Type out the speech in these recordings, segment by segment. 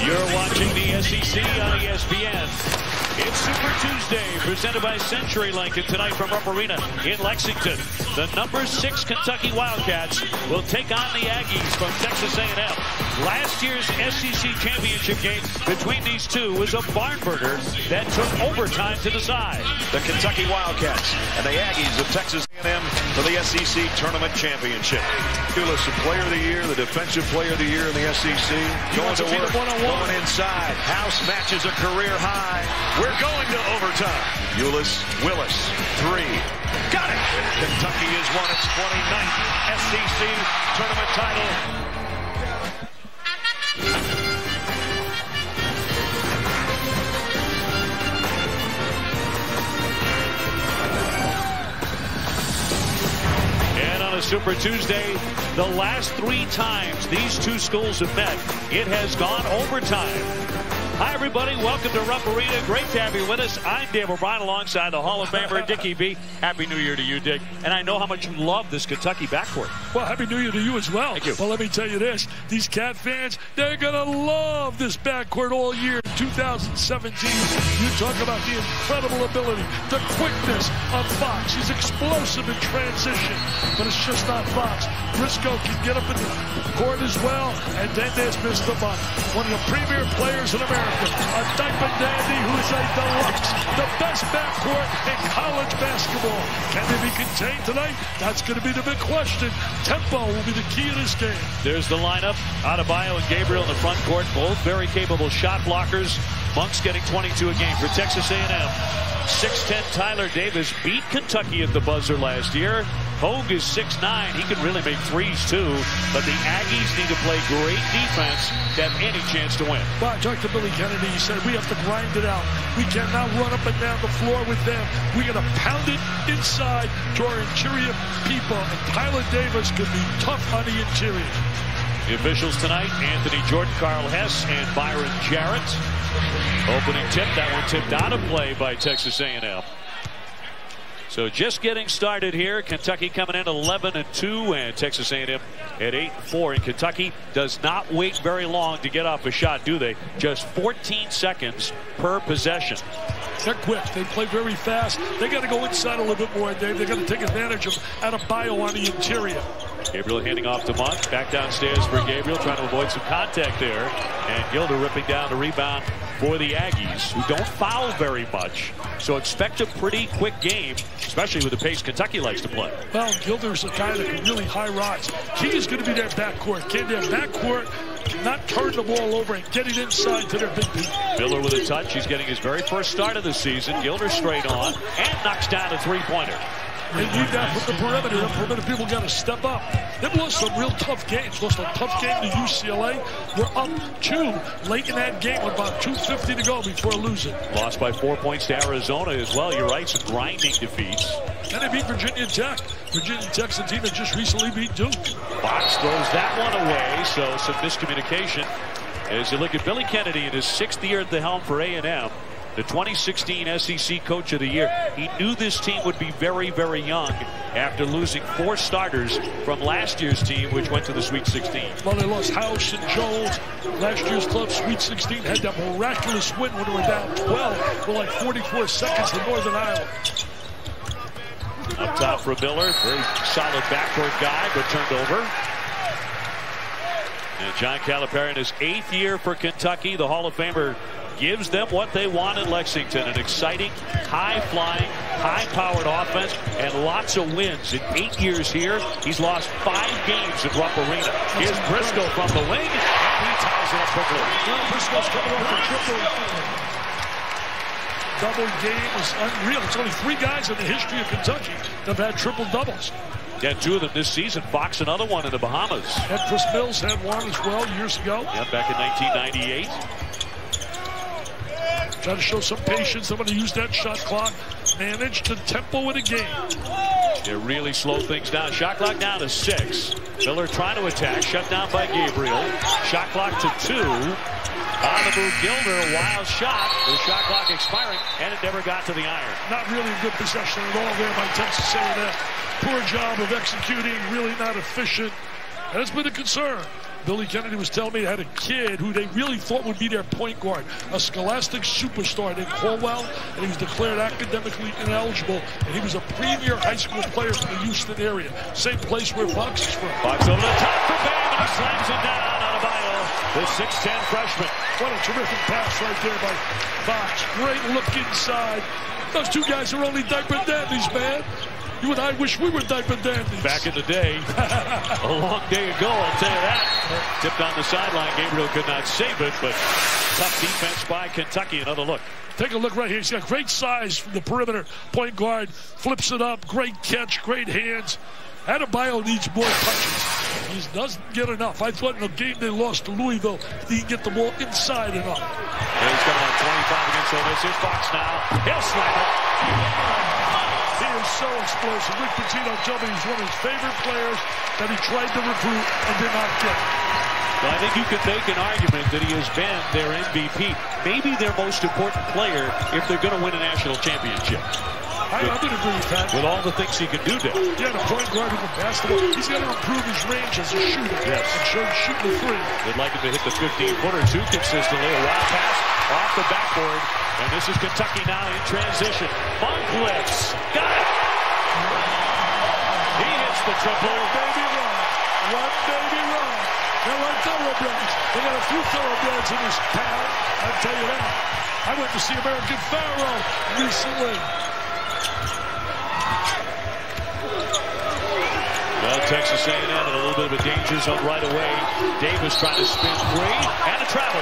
You're watching the SEC on ESPN. It's Super Tuesday, presented by CenturyLink, and tonight from Rupp Arena in Lexington. The number 6 Kentucky Wildcats will take on the Aggies from Texas A&M. Last year's SEC championship game between these two was a barn burner that took overtime to decide. The Kentucky Wildcats and the Aggies of Texas A&M for the SEC Tournament Championship. Ulis, the Player of the Year, the Defensive Player of the Year in the SEC. Going to work, going inside. House matches a career high. We're going to overtime. Ulis Willis, 3. Got it! Kentucky has won its 29th SEC Tournament title. Super Tuesday, the last 3 times these two schools have met, it has gone overtime. Hi, everybody. Welcome to Rupp Arena. Great to have you with us. I'm Dave O'Brien alongside the Hall of Famer, Dickie B. Happy New Year to you, Dick. And I know how much you love this Kentucky backcourt. Well, Happy New Year to you as well. Thank you. Well, let me tell you this. These Cat fans, they're going to love this backcourt all year. 2017, you talk about the incredible ability, the quickness of Fox. He's explosive in transition, but it's just not Fox. Briscoe can get up in the court as well, and then there's Mr. Monk, one of the premier players in America, a diaper dandy who is a deluxe, the best backcourt in college basketball. Can they be contained tonight? That's going to be the big question. Tempo will be the key in this game. There's the lineup. Adebayo and Gabriel in the front court, both very capable shot blockers. Monk's getting 22 a game for Texas A&M. 6'10" Tyler Davis beat Kentucky at the buzzer last year. Hogue is 6'9". He can really make threes, too. But the Aggies need to play great defense to have any chance to win. Well, I talked to Billy Kennedy. He said, we have to grind it out. We cannot run up and down the floor with them. We got to pound it inside to our interior people. And Tyler Davis could be tough on the interior. The officials tonight, Anthony Jordan, Carl Hess, and Byron Jarrett. Opening tip, that one tipped out of play by Texas A&M. So just getting started here. Kentucky coming in 11-2, and Texas A&M at 8-4. And Kentucky does not wait very long to get off a shot, do they? Just 14 seconds per possession. They're quick. They play very fast. They got to go inside a little bit more, Dave. They got to take advantage of Adebayo on the interior. Gabriel handing off to Monk. Back downstairs for Gabriel, trying to avoid some contact there. And Gilder ripping down the rebound for the Aggies, who don't foul very much. So expect a pretty quick game, especially with the pace Kentucky likes to play. Well, Gilder's a guy that can really high rise. Key is going to be their backcourt. Can their backcourt not turn the ball over and get it inside to their big people? Miller with a touch. He's getting his very first start of the season. Gilder straight on and knocks down a three-pointer. They need that from the perimeter. The perimeter people got to step up. They've lost some real tough games. Lost a tough game to UCLA. We're up 2 late in that game with about 2:50 to go before losing. Lost by 4 points to Arizona as well. You're right, some grinding defeats. And they beat Virginia Tech. Virginia Tech's a team that just recently beat Duke. Fox throws that one away, so some miscommunication. As you look at Billy Kennedy in his 6th year at the helm for A&M. The 2016 SEC Coach of the Year. He knew this team would be very, very young after losing 4 starters from last year's team, which went to the Sweet 16. Well, they lost House and Jones. Last year's club, Sweet 16, had that miraculous win when they were down 12 with like 44 seconds to Northern Ireland. Up top for Miller. Very solid backcourt guy, but turned over. And John Calipari in his 8th year for Kentucky, the Hall of Famer, gives them what they want in Lexington. An exciting, high-flying, high-powered offense and lots of wins. In 8 years here, he's lost 5 games at Rupp Arena. Here's Briscoe from the wing, and he ties it up quickly. Briscoe's coming over for triple. Double game is unreal. It's only 3 guys in the history of Kentucky that have had triple doubles. Yeah, 2 of them this season. Fox, another one in the Bahamas. And Chris Mills had one as well years ago. Yeah, back in 1998. Try to show some patience. I'm going to use that shot clock. Manage to tempo in a game. They really slow things down. Shot clock down to 6. Miller trying to attack. Shut down by Gabriel. Shot clock to 2. On the move, Gilder, a wild shot. The shot clock expiring, and it never got to the iron. Not really a good possession at all there by Texas A&M. Poor job of executing, really not efficient. And it's been a concern. Billy Kennedy was telling me they had a kid who they really thought would be their point guard, a scholastic superstar named Caldwell, and he was declared academically ineligible, and he was a premier high school player from the Houston area, same place where Fox is from. Fox over the top for Bam, and he slams it down on a bio. The 6'10 freshman. What a terrific pass right there by Fox. Great look inside. Those two guys are only diaper dandies, man. You and I wish we were diaper dandies. Back in the day, a long day ago, I'll tell you that. Tipped on the sideline. Gabriel could not save it, but tough defense by Kentucky. Another look. Take a look right here. He's got great size from the perimeter. Point guard flips it up. Great catch, great hands. Adebayo needs more touches. He doesn't get enough. I thought in the game they lost to Louisville, he didn't get the ball inside enough. Yeah, he's got 25 against Ole Miss. Here's Fox now. He'll slam it. He is so explosive. Rick Pitino told me he's one of his favorite players that he tried to recruit and did not get. Well, I think you could make an argument that he has been their MVP, maybe their most important player if they're going to win a national championship. I would agree with that. With all the things he can do there. Yeah, the point guard who can pass the ball. He's got to improve his range as a shooter. Yes. And shooting the three. They'd like him to hit the 15-footer too consistently. A wild pass off the backboard. And this is Kentucky now in transition. Monk lifts. Got it. He hits the triple. One baby run. One baby run. They're like thoroughbreds. They got a few thoroughbreds in this town. I'll tell you that. I went to see American Pharaoh recently. Well, Texas A&M in a little bit of a danger zone right away. Davis trying to spin free and a travel.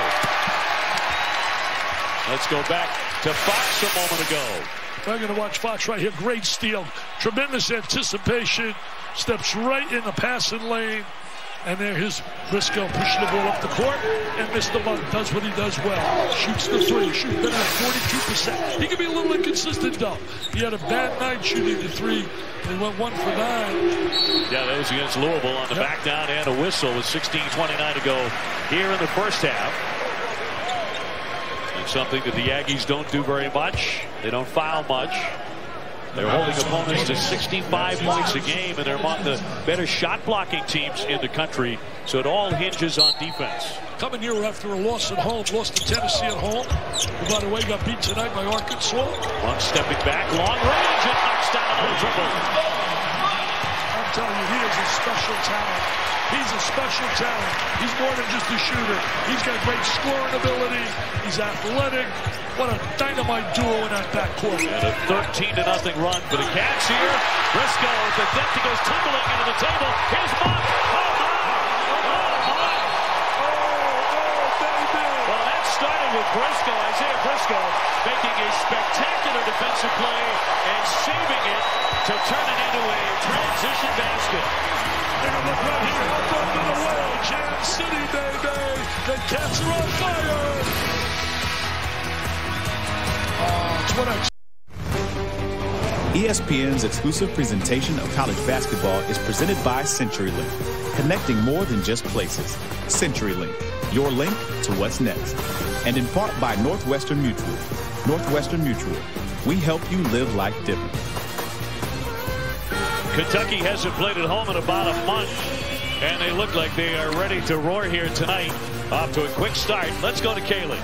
Let's go back to Fox a moment ago. We're going to watch Fox right here. Great steal. Tremendous anticipation. Steps right in the passing lane. And there here's Briscoe pushing the ball up the court. And Mr. Monk does what he does well. Shoots the three. Shoots better than 42%. He can be a little inconsistent, though. He had a bad night shooting the three. He went 1 for 9. Yeah, that was against Louisville on the back down and a whistle with 16:29 to go here in the first half. And something that the Aggies don't do very much. They don't foul much. They're holding opponents to 65 points a game, and they're among the better shot blocking teams in the country. So it all hinges on defense. Coming here after a loss at home, lost to Tennessee at home. Who, by the way, got beat tonight by Arkansas. One stepping back, long range, and knocks down another triple. I'm telling you, he is a special talent. He's a special talent. He's more than just a shooter. He's got great scoring ability. He's athletic. What a dynamite duo in that backcourt. And a 13-0 run for the Cats here. Briscoe at the depth, he goes tumbling into the table. Here's Monk. Well, that started with Briscoe, Isaiah Briscoe, making a spectacular defensive play and saving it to turn it into a transition basket. Take a look right here. Up under the way. Jam City, baby. The Cats are on fire. ESPN's exclusive presentation of college basketball is presented by CenturyLink, connecting more than just places. CenturyLink, your link to what's next. And in part by Northwestern Mutual. Northwestern Mutual, we help you live life different. Kentucky hasn't played at home in about a month, and they look like they are ready to roar here tonight. Off to a quick start. Let's go to Kaylee.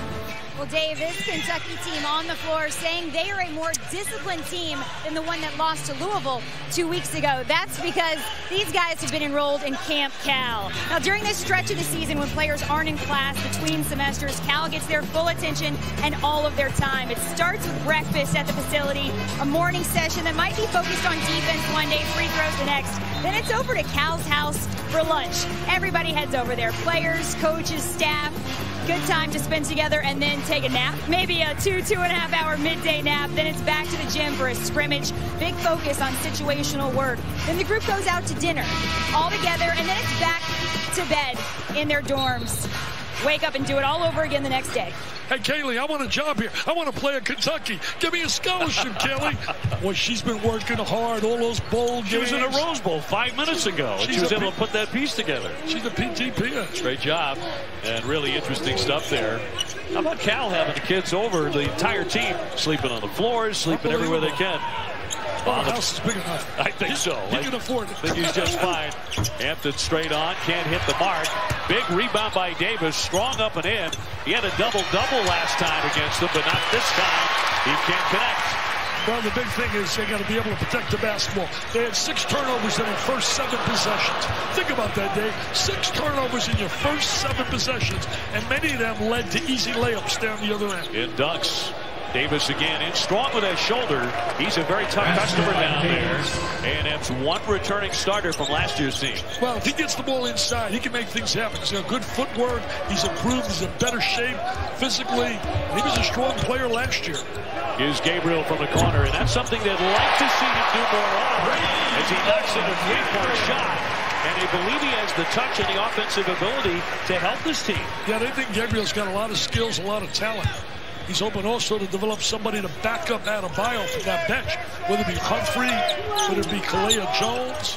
Well, Dave, this Kentucky team on the floor saying they are a more disciplined team than the one that lost to Louisville 2 weeks ago. That's because these guys have been enrolled in Camp Cal. Now, during this stretch of the season when players aren't in class between semesters, Cal gets their full attention and all of their time. It starts with breakfast at the facility, a morning session that might be focused on defense one day, free throws the next. Then it's over to Cal's house for lunch. Everybody heads over there, players, coaches, staff. Good time to spend together and then take a nap. Maybe a 2.5 hour midday nap. Then it's back to the gym for a scrimmage. Big focus on situational work. Then the group goes out to dinner all together, and then it's back to bed in their dorms. Wake up and do it all over again the next day. Hey, Kaylee, I want a job here. I want to play at Kentucky. Give me a scholarship, Kelly. Boy, she's been working hard, all those bowl games. She was in a Rose Bowl 5 minutes ago, and she was able to put that piece together. She's a PTP. Great job, and really interesting stuff there. How about Cal having the kids over, the entire team sleeping on the floors, sleeping everywhere they can? Oh, the house is big enough. I think so. He can afford it. I think he's just fine. Hampton straight on, can't hit the mark. Big rebound by Davis, strong up and in. He had a double-double last time against them, but not this time. He can't connect. Well, the big thing is they got to be able to protect the basketball. They had 6 turnovers in their first 7 possessions. Think about that, Dave. 6 turnovers in your first 7 possessions, and many of them led to easy layups down the other end. In dunks. Davis again in strong with that shoulder. He's a very tough customer down there. A&M's one returning starter from last year's team. Well, if he gets the ball inside, he can make things happen. He's got good footwork. He's improved. He's in better shape physically. He was a strong player last year. Here's Gabriel from the corner, and that's something they'd like to see him do more of as he knocks in a three-point shot. And they believe he has the touch and the offensive ability to help this team. Yeah, they think Gabriel's got a lot of skills, a lot of talent. He's hoping also to develop somebody to back up Adebayo from that bench, whether it be Humphrey, whether it be Kalea Jones.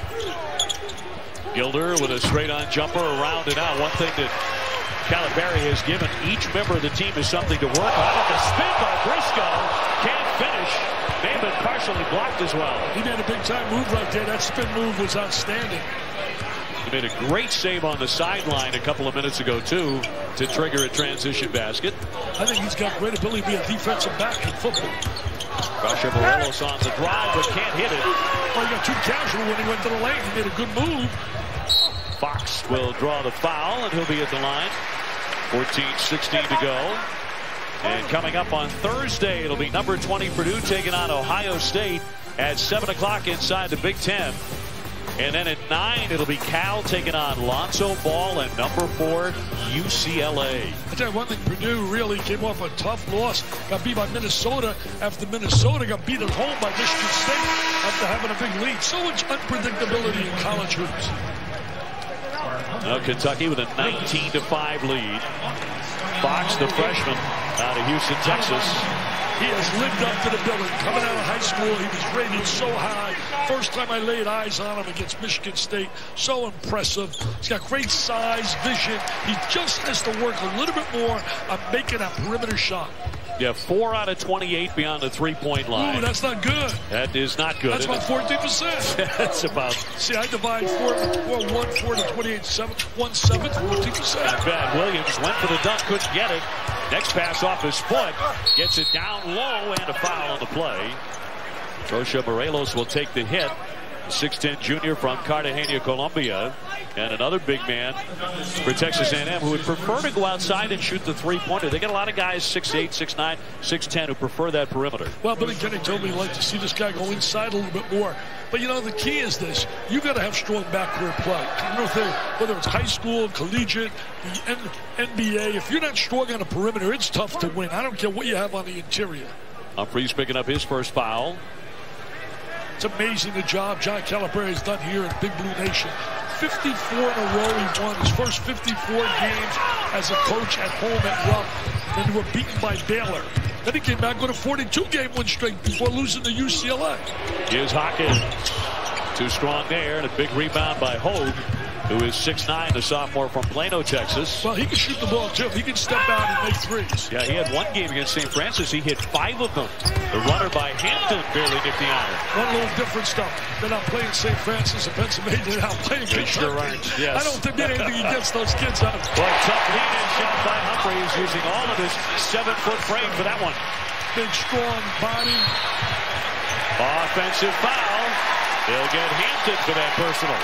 Gilder with a straight-on jumper around and out. One thing that Calipari has given each member of the team is something to work on. The spin by Briscoe can't finish. May have been partially blocked as well. He made a big-time move right there. That spin move was outstanding. He made a great save on the sideline a couple of minutes ago, too, to trigger a transition basket. I think he's got great ability to be a defensive back in football. Morelos on the drive, but can't hit it. Well, he got too casual when he went to the lane. He made a good move. Fox will draw the foul, and he'll be at the line. 14-16 to go. And coming up on Thursday, it'll be number 20 Purdue taking on Ohio State at 7 o'clock inside the Big Ten. And then at 9, it'll be Cal taking on Lonzo Ball and number 4 UCLA. I tell you one thing, Purdue really came off a tough loss. Got beat by Minnesota after Minnesota got beat at home by Michigan State after having a big lead. So much unpredictability in college hoops. Now Kentucky with a 19-5 lead. Fox, the freshman out of Houston, Texas. He has lived up to the billing. Coming out of high school, he was rated so high. First time I laid eyes on him against Michigan State. So impressive. He's got great size, vision. He just has to work a little bit more on making a perimeter shot. Yeah, 4 out of 28 beyond the three-point line. Ooh, that's not good. That is not good. That's about 14%. That's about... See, I divide 4 to 28, 7, 1/7, 14%. Not bad. Williams went for the dunk, couldn't get it. Next pass off his foot. Gets it down low and a foul on the play. Josha Morelos will take the hit. 6'10 junior from Cartagena, Colombia. And another big man for Texas A&M who would prefer to go outside and shoot the three-pointer. They got a lot of guys 6'8", 6'9", 6'10 who prefer that perimeter. Well, Billy Kenny told me he'd like to see this guy go inside a little bit more. But, you know, the key is this. You got to have strong backcourt play. You know, whether it's high school, collegiate, the NBA, if you're not strong on the perimeter, it's tough to win. I don't care what you have on the interior. Humphreys picking up his first foul. It's amazing the job John Calipari has done here in Big Blue Nation. 54 in a row he won. His first 54 games as a coach at home at Rupp. Then they were beaten by Baylor. Then he came back with a 42-game win streak before losing to UCLA. Here's Hawkins. Too strong there, and a big rebound by Hogue, who is 6'9", the sophomore from Plano, Texas. Well, he can shoot the ball, too. He can step out and make threes. Yeah, he had one game against St. Francis. He hit 5 of them. The runner by Hampton barely nicked the iron. One little difference, though. They're not playing St. Francis and Pennsylvania. They're not playing Kentucky. Sure aren't. Yes. I don't think there's anything against those kids. Well, tough lead-in shot by Humphreys, using all of his 7-foot frame for that one. Big, strong body. Offensive foul. They'll get Hampton for that personal.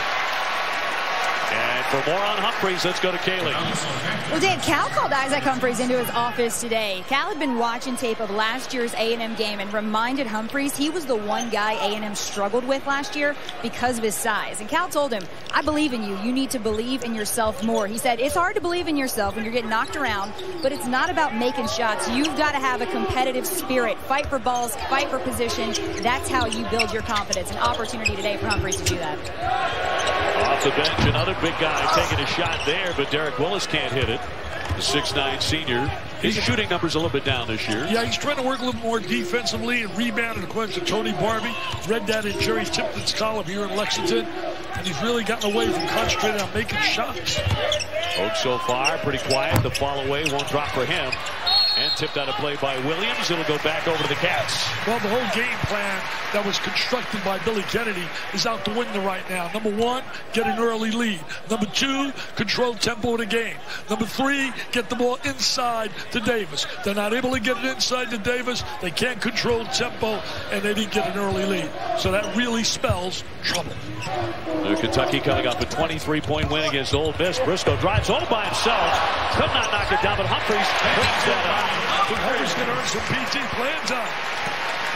And for more on Humphreys, let's go to Kaylee. Well, Dave, Cal called Isaac Humphreys into his office today. Cal had been watching tape of last year's A&M game and reminded Humphreys he was the one guy A&M struggled with last year because of his size. And Cal told him, I believe in you. You need to believe in yourself more. He said, it's hard to believe in yourself when you're getting knocked around, but it's not about making shots. You've got to have a competitive spirit. Fight for balls, fight for position. That's how you build your confidence. An opportunity today for Humphreys to do that. Off the bench, another big guy taking a shot there, but Derek Willis can't hit it. The 6'9 senior. His shooting numbers a little bit down this year. Yeah, he's trying to work a little more defensively and rebounding according to Tony Barbie. Read that in Jerry Tipton's column here in Lexington. And he's really gotten away from concentrating on making shots. Hogue so far, pretty quiet. The fall away won't drop for him. And tipped out of play by Williams. It'll go back over to the Cats. Well, the whole game plan that was constructed by Billy Kennedy is out the window right now. Number one, get an early lead. Number two, control tempo of the game. Number three, get the ball inside to Davis. They're not able to get it inside to Davis. They can't control tempo, and they didn't get an early lead. So that really spells trouble. Kentucky coming off a 23-point win against Ole Miss. Briscoe drives all by himself. Could not knock it down, but Humphries brings that up. Humphries going to earn some PT playing time.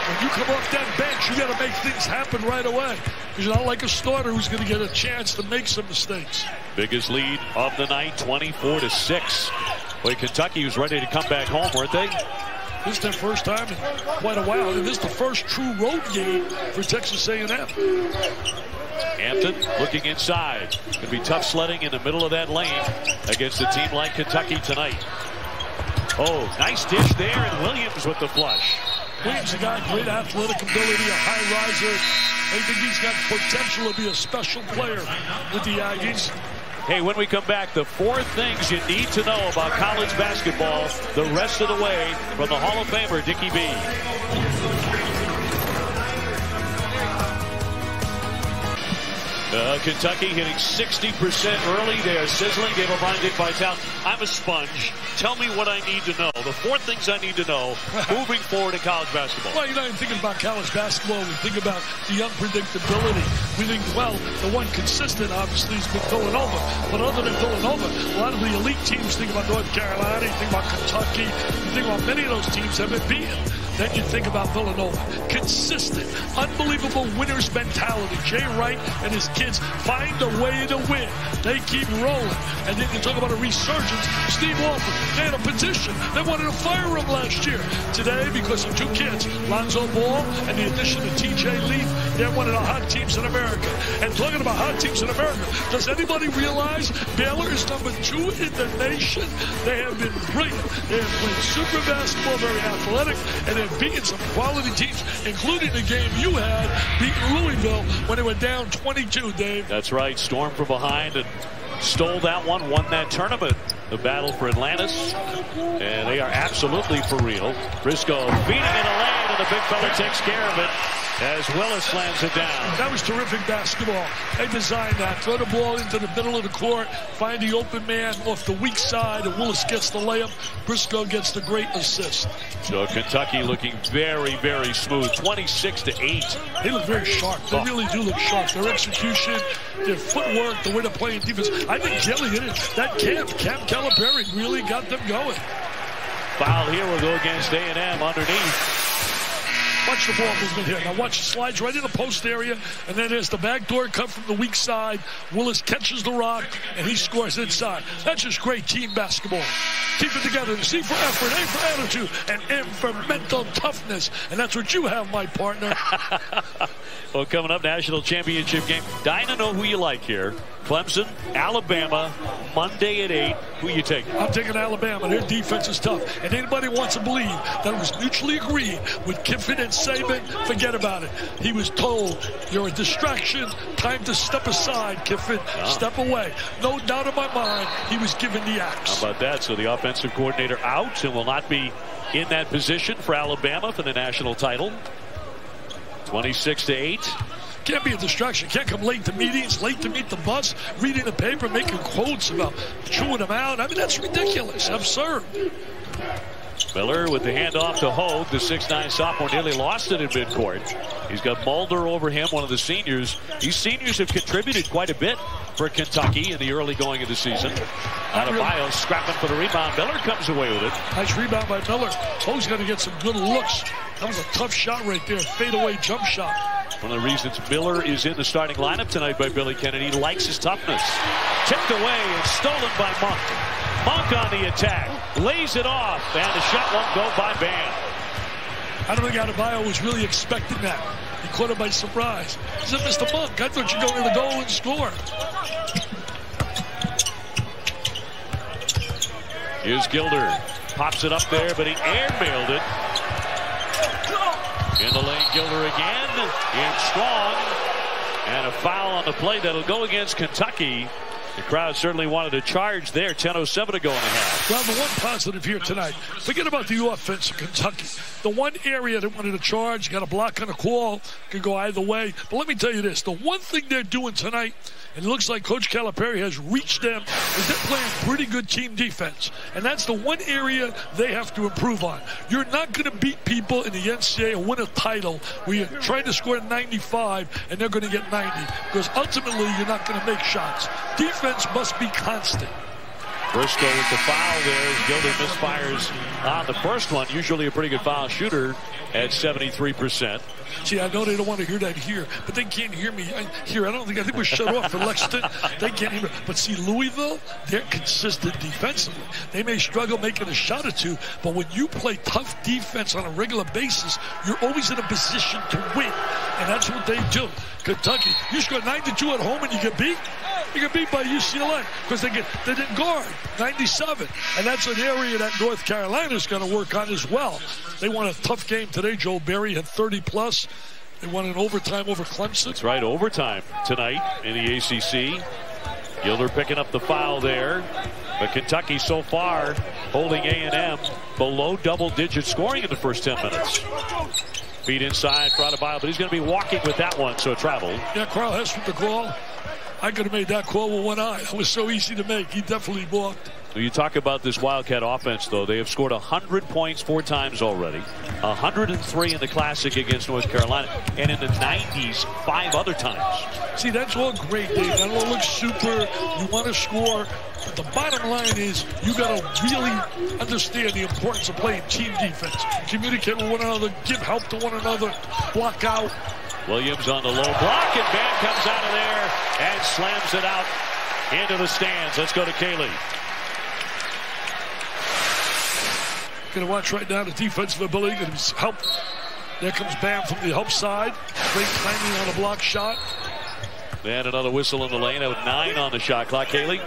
When you come off that bench, you got to make things happen right away. Because you're not like a starter who's going to get a chance to make some mistakes. Biggest lead of the night, 24-6. Boy, Kentucky was ready to come back home, weren't they? This is their first time in quite a while. And this is the first true road game for Texas A&M. Hampton looking inside. Going to be tough sledding in the middle of that lane against a team like Kentucky tonight. Oh, nice dish there, and Williams with the flush. Williams has got great athletic ability, a high riser. I think he's got potential to be a special player with the Aggies. Hey, when we come back, the 4 things you need to know about college basketball the rest of the way from the Hall of Famer, Dickie B. Kentucky hitting 60% early. They are sizzling. Dave O'Brien, Dick Vitale. I'm a sponge. Tell me what I need to know. The 4 things I need to know moving forward in college basketball. Well, you're not even thinking about college basketball. We think about the unpredictability. We think, well, the one consistent, obviously, has been Villanova. But other than Villanova, a lot of the elite teams think about North Carolina. You think about Kentucky. You think about many of those teams have been beaten. Then you think about Villanova. Consistent, unbelievable winner's mentality. Jay Wright and his kids find a way to win. They keep rolling. And then you talk about a resurgence. Steve Walford, they had a petition. They wanted to fire him last year. Today, because of 2 kids, Lonzo Ball and the addition of TJ Leaf, they're one of the hot teams in America. And talking about hot teams in America, does anybody realize Baylor is number 2 in the nation? They have been brilliant. They have played super basketball, very athletic, and they've beaten some quality teams, including the game you had, beating Louisville when they were down 22, Dave. That's right. Stormed from behind and stole that one, won that tournament. The battle for Atlantis. And they are absolutely for real. Briscoe beating in a lane, and the big fella takes care of it as Willis slams it down. That was terrific basketball. They designed that. Throw the ball into the middle of the court, find the open man off the weak side, and Willis gets the layup. Briscoe gets the great assist. So Kentucky looking very, very smooth. 26-8. They look very sharp. They really do look sharp. Their execution, their footwork, the way they're playing defense. I think Kelly hit it. That Camp Calipari really got them going. Foul here will go against A&M underneath. Watch the ball movement here. Now watch, slides right in the post area, and then there's the backdoor cut from the weak side. Willis catches the rock, and he scores inside. That's just great team basketball. Keep it together. C for effort, A for attitude, and M for mental toughness. And that's what you have, my partner. Well, coming up, national championship game. Dyna, know who you like here. Clemson, Alabama, Monday at 8. Who you taking? I'm taking Alabama. Their defense is tough. And anybody wants to believe that it was mutually agreed with Kiffin and Saban, forget about it. He was told, you're a distraction. Time to step aside, Kiffin. Step away. No doubt in my mind, he was given the axe. How about that? So the offensive coordinator out and will not be in that position for Alabama for the national title. 26-8. Can't be a distraction. Can't come late to meetings, late to meet the bus, reading the paper, making quotes about chewing them out. I mean, that's ridiculous. Absurd. Miller with the handoff to Hogue. The 6'9 sophomore nearly lost it in midcourt. He's got Mulder over him, one of the seniors. These seniors have contributed quite a bit for Kentucky in the early going of the season. Adebayo scrapping for the rebound. Miller comes away with it. Nice rebound by Miller. Hogue's got to get some good looks. That was a tough shot right there. Fadeaway jump shot. One of the reasons Miller is in the starting lineup tonight by Billy Kennedy. He likes his toughness. Tipped away and stolen by Monk. Monk on the attack. Lays it off. And the shot won't go by Bam. I don't think Adebayo was really expecting that. He caught him by surprise. He said, Mr. Monk, I thought you'd go to the goal and score. Here's Gilder. Pops it up there, but he airmailed it. In the lane, Gilder again. In strong. And a foul on the play that'll go against Kentucky. The crowd certainly wanted to charge there. 10:07 to go in the half. Well, the one positive here tonight, forget about the offense of Kentucky. The one area that wanted to charge, got a block on a call, could go either way. But let me tell you this, the one thing they're doing tonight, and it looks like Coach Calipari has reached them, is they're playing pretty good team defense. And that's the one area they have to improve on. You're not going to beat people in the NCAA and win a title where you're trying to score 95 and they're going to get 90. Because ultimately, you're not going to make shots. Defense must be constant. Briscoe with the foul there as Gilder misfires on the first one. Usually a pretty good foul shooter at 73%. See, I know they don't want to hear that here, but they can't hear me here. I think we're shut off for Lexington. They can't hear me. But see, Louisville, they're consistent defensively. They may struggle making a shot or two, but when you play tough defense on a regular basis, you're always in a position to win. And that's what they do. Kentucky, you score 92 at home and you get beat? You get beat by UCLA because they didn't guard 97. And that's an area that North Carolina's going to work on as well. They won a tough game today. Joe Barry had 30+. They won in overtime over Clemson. That's right, overtime tonight in the ACC. Gilder picking up the foul there. But Kentucky so far holding A&M below double-digit scoring in the first 10 minutes. Feet inside for Adebayo, but he's going to be walking with that one, so it traveled. Yeah, Carl Hess with the call. I could have made that call with one eye. It was so easy to make. He definitely walked. You talk about this Wildcat offense, though. They have scored 100 points 4 times already. 103 in the Classic against North Carolina. And in the 90s, 5 other times. See, that's all great, Dave. That all looks super. You want to score. But the bottom line is you got to really understand the importance of playing team defense. Communicate with one another. Give help to one another. Block out. Williams on the low block, and Bam comes out of there and slams it out into the stands. Let's go to Kaylee. Going to watch right now the defensive ability. Going to help. There comes Bam from the help side. Great timing on a block shot. And another whistle in the lane. Out 9 on the shot clock. Kaylee.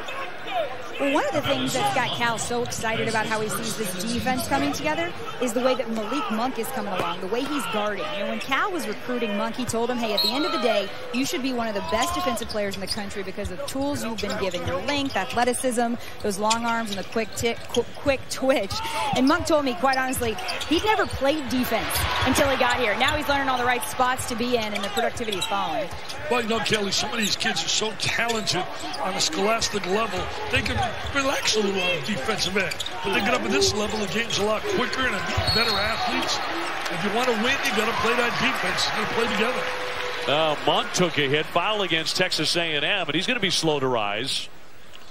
Well, one of the things that's got Cal so excited about how he sees this defense coming together is the way that Malik Monk is coming along, the way he's guarding. You know, when Cal was recruiting Monk, he told him, hey, at the end of the day, you should be one of the best defensive players in the country because of the tools you've been given, your length, athleticism, those long arms, and the quick twitch. And Monk told me, quite honestly, he'd never played defense until he got here. Now he's learning all the right spots to be in, and the productivity is following. Well, you know, Kelly, some of these kids are so talented on a scholastic level, they can relax a little on the defensive end. But they get up at this level, the game's a lot quicker and better athletes. If you want to win, you got to play that defense. You got to play together. Monk took a hit, foul against Texas A&M, and he's going to be slow to rise.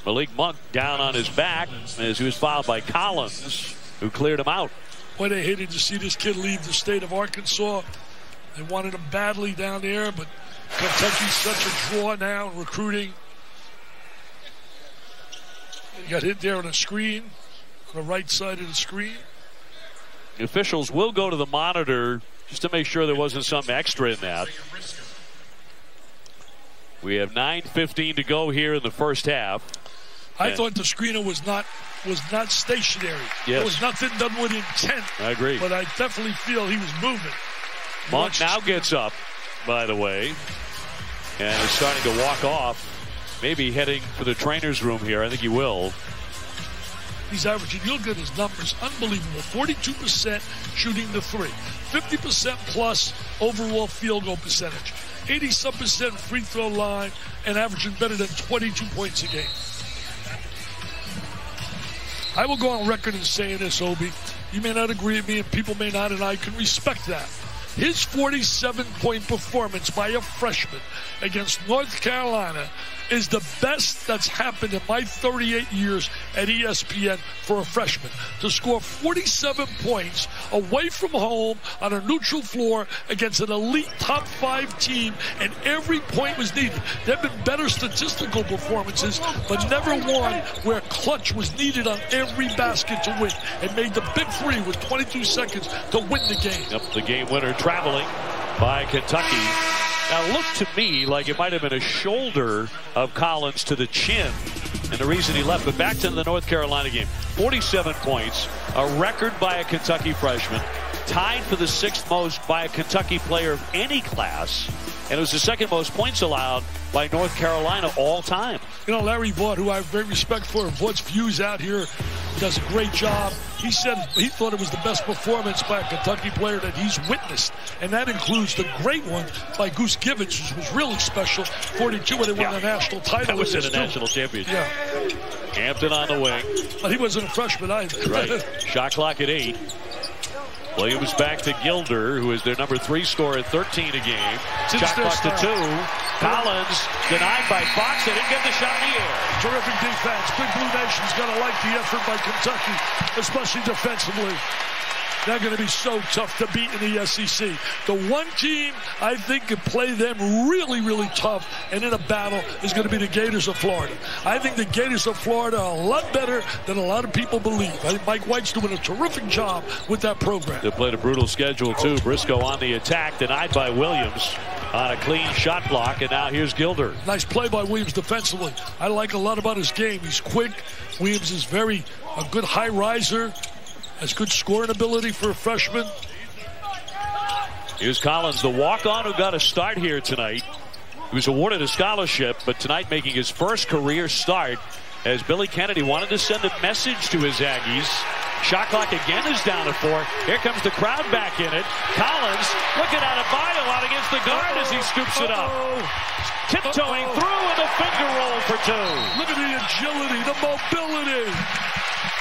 Malik Monk down on his back as he was fouled by Collins, who cleared him out. Boy, they hated to see this kid leave the state of Arkansas. They wanted him badly down there, but Kentucky's such a draw now in recruiting. He got hit there on a screen, on the right side of the screen. The officials will go to the monitor just to make sure there wasn't something extra in that. We have 9:15 to go here in the first half. I thought the screener was not stationary. Yes. There was nothing done with intent. I agree. But I definitely feel he was moving. Monk now gets up, by the way, and is starting to walk off. Maybe heading for the trainer's room here. I think he will. He's averaging, you look at his numbers, unbelievable. 42% shooting the 3. 50% plus overall field goal percentage. 80-some% free throw line and averaging better than 22 points a game. I will go on record in saying this, Obi. You may not agree with me and people may not, and I can respect that. His 47-point performance by a freshman against North Carolina is the best that's happened in my 38 years at ESPN for a freshman. To score 47 points away from home on a neutral floor against an elite top 5 team, and every point was needed. There have been better statistical performances, but never one where clutch was needed on every basket to win, and made the big 3 with 22 seconds to win the game. Yep, the game winner traveling by Kentucky. Now, it looked to me like it might have been a shoulder of Collins to the chin, and the reason he left. But back to the North Carolina game. 47 points, a record by a Kentucky freshman, tied for the 6th most by a Kentucky player of any class. and it was the second most points allowed by North Carolina all time. You know, Larry Vaught, who I have great respect for, Vaught's views out here, does a great job. He said he thought it was the best performance by a Kentucky player that he's witnessed, and that includes the great one by Goose Givens, which was really special. 42 when they won the national title. That was in a national championship. Yeah. Hampton on the wing. But he wasn't a freshman either. Right. Shot clock at 8. Williams back to Gilder, who is their number 3 scorer at 13 a game. Shot clock to 2. Collins denied by Fox. They didn't get the shot in the air. Terrific defense. Big Blue Nation's going to like the effort by Kentucky, especially defensively. They're going to be so tough to beat in the SEC. The one team I think can play them really, really tough and in a battle is going to be the Gators of Florida. I think the Gators of Florida are a lot better than a lot of people believe. I think Mike White's doing a terrific job with that program. They played a brutal schedule, too. Briscoe on the attack, denied by Williams on a clean shot block, and now here's Gilder. Nice play by Williams defensively. I like a lot about his game. He's quick. Williams is a good high riser. Has good scoring ability for a freshman. Here's Collins, the walk-on who got a start here tonight. He was awarded a scholarship, but tonight making his first career start as Billy Kennedy wanted to send a message to his Aggies. Shot clock again is down to 4. Here comes the crowd back in it. Collins looking at a bio out against the guard as he scoops it up. Tiptoeing through with a finger roll for 2. Look at the agility, the mobility.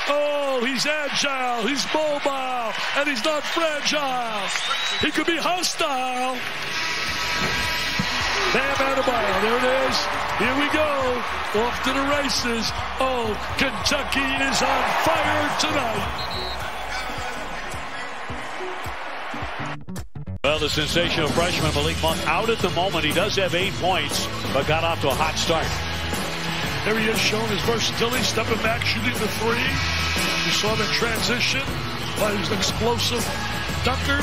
Oh, he's agile, he's mobile, and he's not fragile. He could be hostile. Bam Adebayo, there it is. Here we go. Off to the races. Oh, Kentucky is on fire tonight. Well, the sensational freshman Malik Monk out at the moment. He does have 8 points, but got off to a hot start. There he is, showing his versatility, stepping back, shooting the 3. You saw him in transition, but he's an explosive dunker.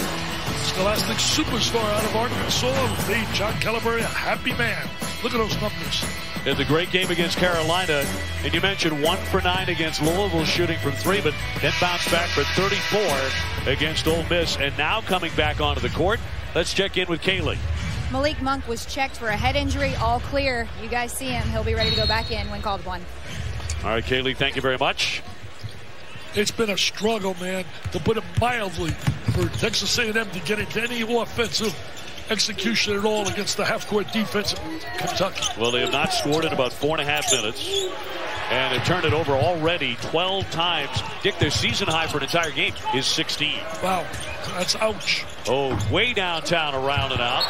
Scholastic superstar out of Arkansas made John Calabrese a happy man. Look at those numbers. Had the great game against Carolina, and you mentioned 1 for 9 against Louisville shooting from 3, but then bounced back for 34 against Ole Miss, and now coming back onto the court. Let's check in with Kaylee. Malik Monk was checked for a head injury, all clear. You guys see him. He'll be ready to go back in when called upon. All right, Kaylee, thank you very much. It's been a struggle, man, to put it mildly, for Texas A&M to get into any offensive execution at all against the half-court defense of Kentucky. Well, they have not scored in about 4.5 minutes, and they've turned it over already 12 times. Dick, their season high for an entire game is 16. Wow, that's ouch. Oh, way downtown, around and out.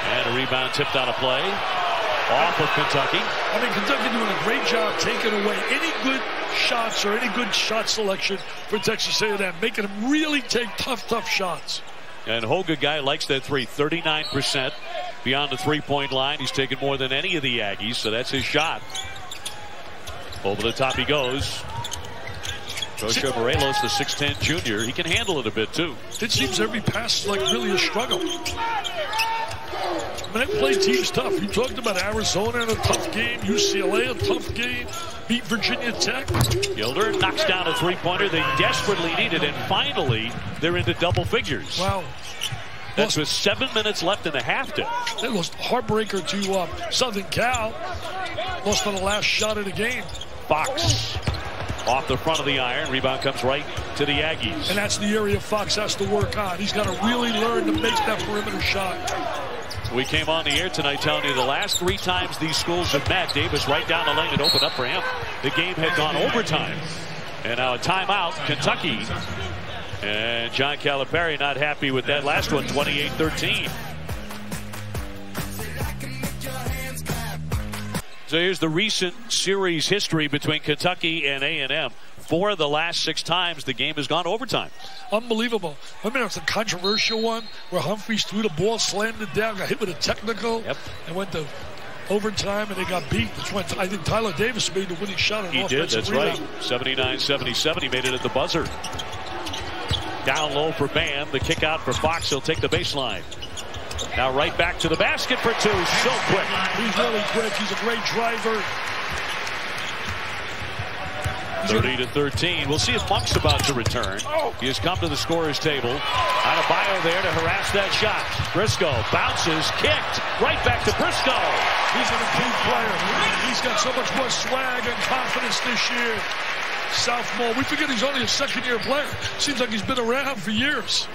And a rebound tipped out of play. Off of Kentucky. I mean, Kentucky doing a great job taking away any good shots or any good shot selection for Texas A&M, making them really take tough shots. And Hoga guy likes that 3, 39% beyond the three-point line. He's taken more than any of the Aggies, so that's his shot. Over the top he goes. Joshua Morelos, the 6'10 junior, he can handle it a bit too. It seems every pass is like really a struggle. Man, play teams tough. You talked about Arizona in a tough game, UCLA a tough game, beat Virginia Tech. Gilder knocks down a three-pointer they desperately needed, and finally they're into double figures. Wow. That's with 7 minutes left in the half to. They lost heartbreaker to Southern Cal. Lost on the last shot of the game. Fox off the front of the iron. Rebound comes right to the Aggies. And that's the area Fox has to work on. He's got to really learn to make that perimeter shot. We came on the air tonight telling you the last 3 times these schools have met, Davis right down the lane and opened up for him. The game had gone overtime. And now a timeout, Kentucky. And John Calipari not happy with that last one, 28-13. So here's the recent series history between Kentucky and A&M. 4 of the last 6 times the game has gone overtime. Unbelievable. I mean, it was a controversial one where Humphreys threw the ball, slammed it down, got hit with a technical, and went to overtime, and they got beat. That's why I think Tyler Davis made the winning shot on offensive rebound. He did, that's right. 79-77, he made it at the buzzer. Down low for Bam, the kick out for Fox. He'll take the baseline. Now right back to the basket for 2. So quick. He's really quick. He's a great driver. 30-13. We'll see if Monk's about to return. He has come to the scorer's table. Adebayo there to harass that shot. Briscoe bounces, kicked, right back to Briscoe. He's an improved player. He's got so much more swag and confidence this year. Sophomore. We forget he's only a second-year player. Seems like he's been around for years.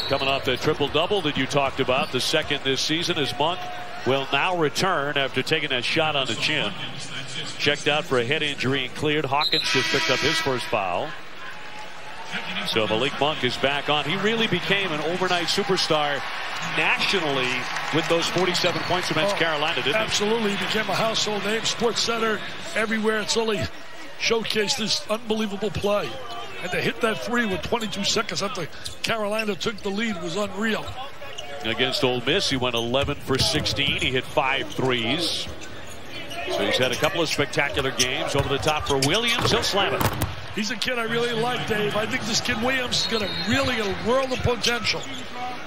Coming off the triple-double that you talked about, the second this season, as Monk will now return after taking that shot on the chin. Checked out for a head injury and cleared. Hawkins just picked up his first foul. So Malik Monk is back on. He really became an overnight superstar nationally with those 47 points against Carolina, didn't he? Absolutely. He became a household name. Sports Center, everywhere. It's only showcased this unbelievable play. And to hit that three with 22 seconds after Carolina took the lead was unreal. Against Ole Miss, he went 11 for 16. He hit 5 threes. So he's had a couple of spectacular games. Over the top for Williams. He'll slam it. He's a kid I really like, Dave. I think this kid Williams is going to really get a world of potential.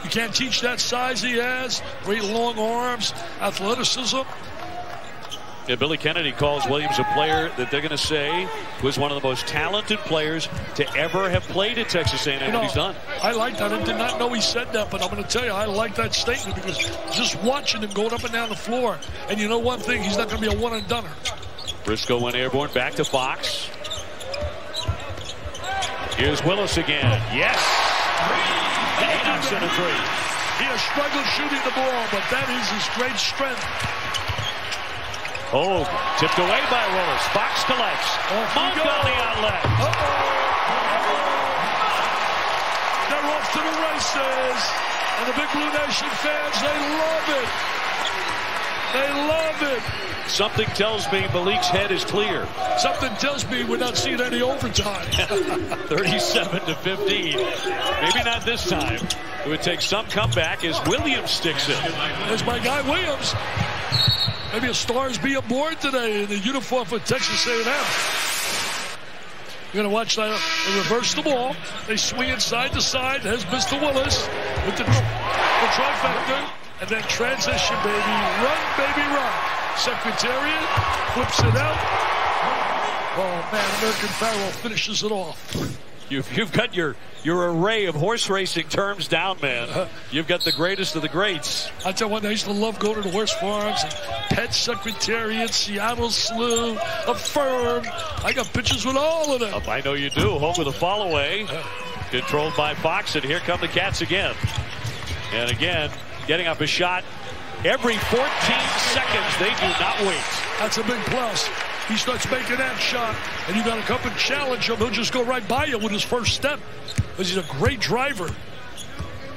You can't teach that size he has. Great long arms, athleticism. Yeah, Billy Kennedy calls Williams a player that they're going to say was one of the most talented players to ever have played at Texas A&M. What he's done. I like that. I did not know he said that, but I'm going to tell you, I like that statement because just watching him going up and down the floor, and you know one thing, he's not going to be a one-and-doner. Briscoe went airborne, back to Fox. Here's Willis again. Yes! He knocks in a three. He has struggled shooting the ball, but that is his great strength. Oh, tipped away by Willis. Fox collects. Monk on the outlet. They're off to the races. And the Big Blue Nation fans, they love it. They love it. Something tells me Malik's head is clear. Something tells me we're not seeing any overtime. 37-15. Maybe not this time. It would take some comeback as Williams sticks it. There's my guy Williams. Maybe a Stars be aboard today in the uniform for Texas A&M. You're going to watch that. They reverse the ball. They swing it side to side. There's Mr. Willis with the trifecta. And then transition, baby. Run, baby, run. Secretariat flips it out. Oh, man, American Pharoah finishes it off. You've got your array of horse racing terms down, man. You've got the greatest of the greats. I tell you what, I used to love going to the horse farms, and Pet Secretariat, Seattle Slew, Affirm. I got pictures with all of them. I know you do. Home with a fall away. Controlled by Fox, and here come the Cats again. And again, getting up a shot every 14 seconds. They do not wait. That's a big plus. He starts making that shot, and you got to come and challenge him. He'll just go right by you with his first step, because he's a great driver.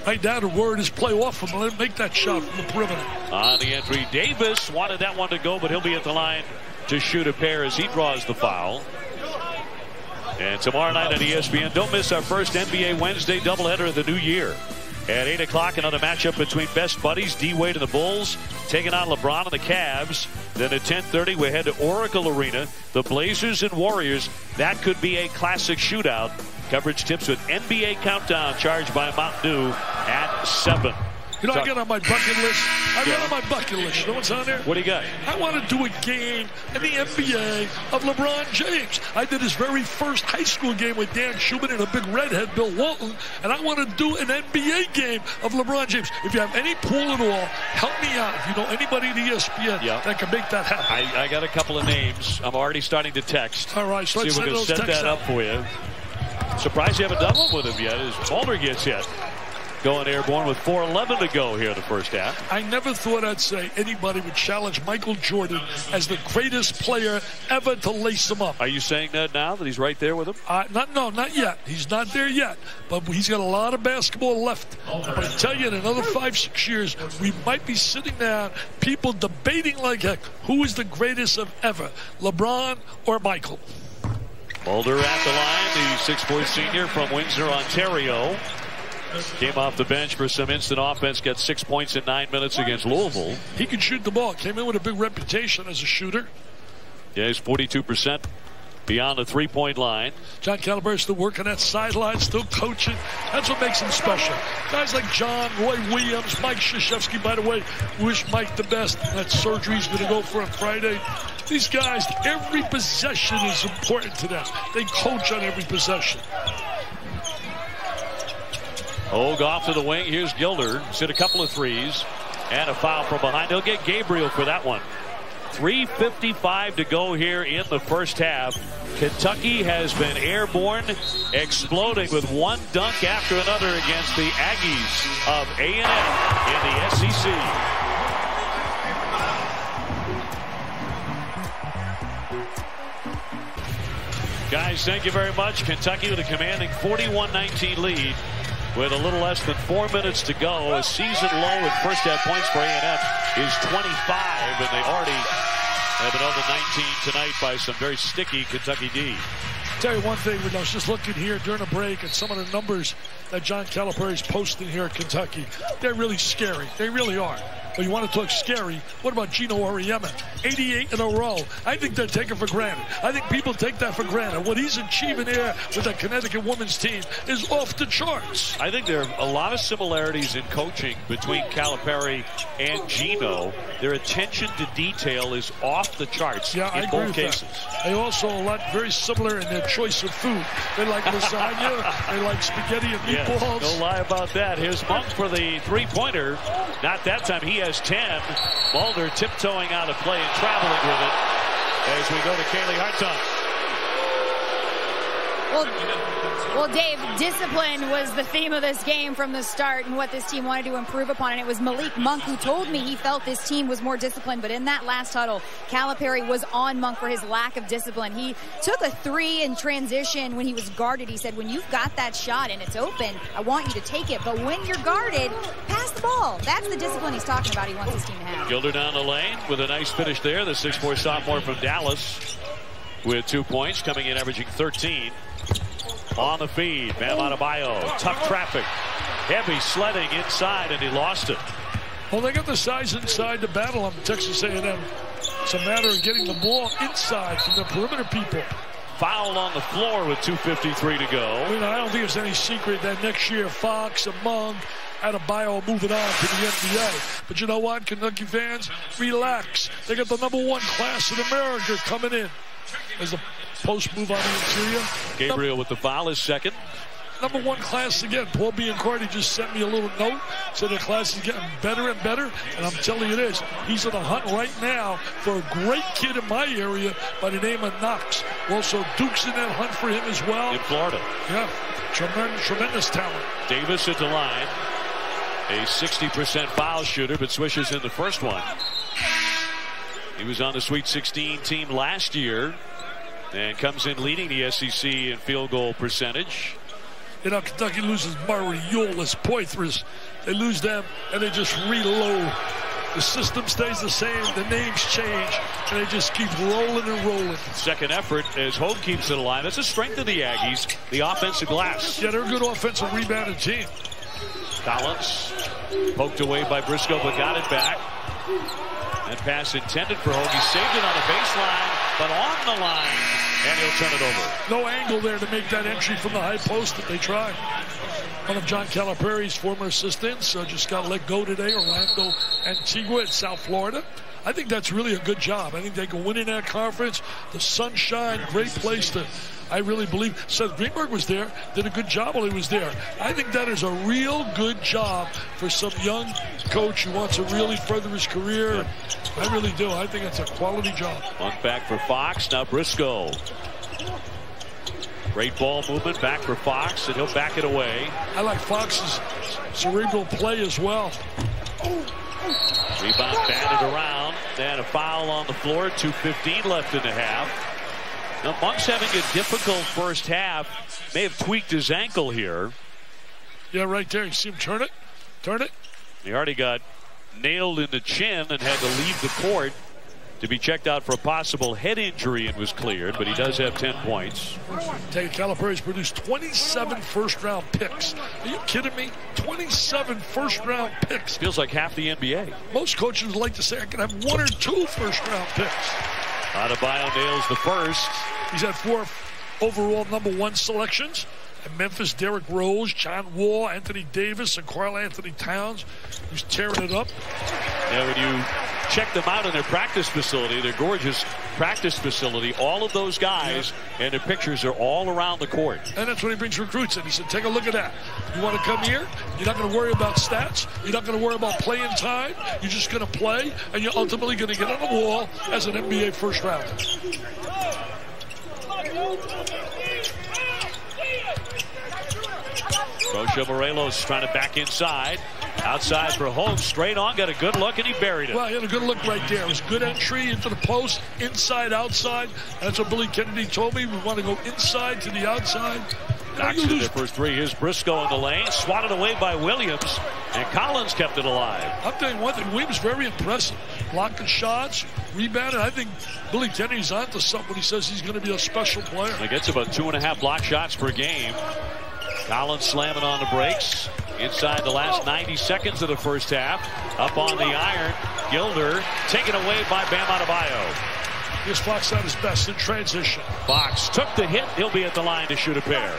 Right now to word his play off him and let him make that shot from the perimeter. On the entry, Davis wanted that one to go, but he'll be at the line to shoot a pair as he draws the foul. And tomorrow night on ESPN, don't miss our first NBA Wednesday doubleheader of the new year. At 8 o'clock, another matchup between best buddies, D-Wade and the Bulls, taking on LeBron and the Cavs. Then at 10:30, we head to Oracle Arena, the Blazers and Warriors. That could be a classic shootout. Coverage tips with NBA Countdown, charged by Mountain Dew at 7. You know, I got on my bucket list. I got on my bucket list. You know what's on there? What do you got? I want to do a game in the NBA of LeBron James. I did his very first high school game with Dan Schumann and a big redhead, Bill Walton. And I want to do an NBA game of LeBron James. If you have any pool at all, help me out. If you know anybody at ESPN that can make that happen. I got a couple of names. I'm already starting to text. All right, so let's see if we can set that up for you. Surprised you haven't done one with him yet as Mulder gets hit. Going airborne with 4:11 to go here in the first half. I never thought I'd say anybody would challenge Michael Jordan as the greatest player ever to lace him up. Are you saying that now, that he's right there with him? Not yet. He's not there yet. But he's got a lot of basketball left. But I tell you, in another 5-6 years, we might be sitting down, people debating like heck, who is the greatest of ever, LeBron or Michael? Mulder at the line, the 6'4" senior from Windsor, Ontario. Came off the bench for some instant offense, got 6 points in 9 minutes against Louisville. He can shoot the ball. Came in with a big reputation as a shooter. Yeah, he's 42% beyond the three-point line. John Calipari still working that sideline, still coaching. That's what makes him special. Guys like John, Roy Williams, Mike Krzyzewski, by the way, wish Mike the best. That surgery he's going to go for on Friday. These guys, every possession is important to them. They coach on every possession. Hogue off to the wing. Here's Gilder. He's hit a couple of threes. And a foul from behind. He'll get Gabriel for that one. 3:55 to go here in the first half. Kentucky has been airborne, exploding with one dunk after another against the Aggies of A&M in the SEC. Guys, thank you very much. Kentucky with a commanding 41-19 lead with a little less than 4 minutes to go. A season low in first half points for A&M is 25, and they already have another 19 tonight by some very sticky Kentucky D. Tell you one thing, I was just looking here during a break at some of the numbers that John Calipari is posting here at Kentucky. They're really scary. They really are. But you want to talk scary, what about Gino Auriemma? 88 in a row. I think they're taken for granted. I think people take that for granted. What he's achieving here with that Connecticut women's team is off the charts. I think there are a lot of similarities in coaching between Calipari and Gino. Their attention to detail is off the charts in both cases. They also a lot very similar in their choice of food. They like lasagna, they like spaghetti and meatballs. No lie about that. Here's Monk for the three-pointer. Not that time. He has 10. Mulder tiptoeing out of play and traveling with it as we go to Kaylee Hartung. Well, Dave, discipline was the theme of this game from the start and what this team wanted to improve upon. And it was Malik Monk who told me he felt this team was more disciplined. But in that last huddle, Calipari was on Monk for his lack of discipline. He took a three in transition when he was guarded. He said, when you've got that shot and it's open, I want you to take it. But when you're guarded, pass the ball. That's the discipline he's talking about he wants his team to have. Gilder down the lane with a nice finish there. The 6'4" sophomore from Dallas with 2 points, coming in averaging 13. On the feed, Bam Adebayo, tough traffic, heavy sledding inside, and he lost it. Well, they got the size inside to battle on Texas A&M. It's a matter of getting the ball inside from the perimeter people. Foul on the floor with 2:53 to go. I don't think it's any secret that next year Fox and Monk, Adebayo moving on to the NBA. But you know what, Kentucky fans, relax. They got the #1 class in America coming in. There's a post move on the interior. Gabriel with the foul is second. #1 class again. Paul Biancardi just sent me a little note. Said the class is getting better and better. And I'm telling you this, he's on the hunt right now for a great kid in my area by the name of Knox. Also, Duke's in that hunt for him as well. In Florida. Yeah, tremendous talent. Davis at the line. A 60% foul shooter, but swishes in the first one. He was on the Sweet 16 team last year and comes in leading the SEC in field goal percentage. You know, Kentucky loses Murray, Eulis, Poitras. They lose them, and they just reload. The system stays the same. The names change, and they just keep rolling and rolling. Second effort as Hogue keeps it alive. That's the strength of the Aggies, the offensive glass. Yeah, they're a good offensive rebounding team. Collins poked away by Briscoe, but got it back. That pass intended for Hogue. He saved it on the baseline, but on the line, and he'll turn it over. No angle there to make that entry from the high post that they tried. One of John Calipari's former assistants just got let go today, Orlando Antigua at South Florida. I think that's really a good job. I think they can win in that conference. The sunshine, great place to, I really believe. Seth Greenberg was there, did a good job while he was there. I think that is a real good job for some young coach who wants to really further his career. I really do. I think it's a quality job. One back for Fox, now Briscoe. Great ball movement back for Fox, and he'll back it away. I like Fox's cerebral play as well. Rebound batted around, and a foul on the floor. 2:15 left in the half. Now Monk's having a difficult first half. May have tweaked his ankle here. Yeah, right there. You see him turn it. He already got nailed in the chin and had to leave the court to be checked out for a possible head injury and was cleared, but he does have 10 points. Calipari's produced 27 first-round picks. Are you kidding me? 27 first-round picks. Feels like half the NBA. Most coaches like to say I can have 1 or 2 first-round picks. Adebayo nails the first. He's had 4 overall #1 selections. And Memphis, Derrick Rose, John Wall, Anthony Davis, and Karl Anthony Towns. He's tearing it up. Yeah, when you check them out in their practice facility, their gorgeous practice facility, all of those guys and their pictures are all around the court. And that's when he brings recruits in. He said, take a look at that. You want to come here? You're not going to worry about stats. You're not going to worry about playing time. You're just going to play, and you're ultimately going to get on the wall as an NBA first rounder. Rocha Morelos trying to back inside. Outside for Holmes. Straight on. Got a good look, and he buried it. Well, he had a good look right there. It was a good entry into the post, inside, outside. That's what Billy Kennedy told me. We want to go inside to the outside. Knocks it there for 3. Here's Briscoe in the lane. Swatted away by Williams. And Collins kept it alive. I'm telling you one thing. Williams very impressive. Blocking shots, rebounding. I think Billy Kennedy's onto something when he says he's going to be a special player. He gets about 2.5 block shots per game. Collins slamming on the brakes. Inside the last 90 seconds of the first half. Up on the iron. Gilder taken away by Bam Adebayo. Here's Fox at his best in transition. Fox took the hit. He'll be at the line to shoot a pair.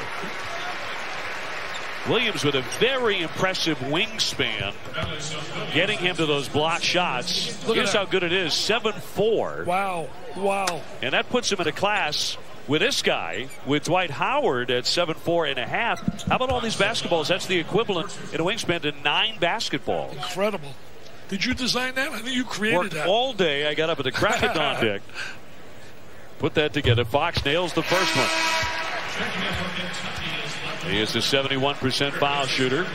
Williams with a very impressive wingspan. Getting him to those block shots. Here's how good it is. 7'4". Wow. Wow. And that puts him in a class with this guy, with Dwight Howard at 7'4.5". How about all these basketballs? That's the equivalent in a wingspan to 9 basketballs. Incredible. Did you design that? I think you created Worked that. all day. I got up at the crack of dawn, Dick. Put that together. Fox nails the first one. He is the 71% foul shooter.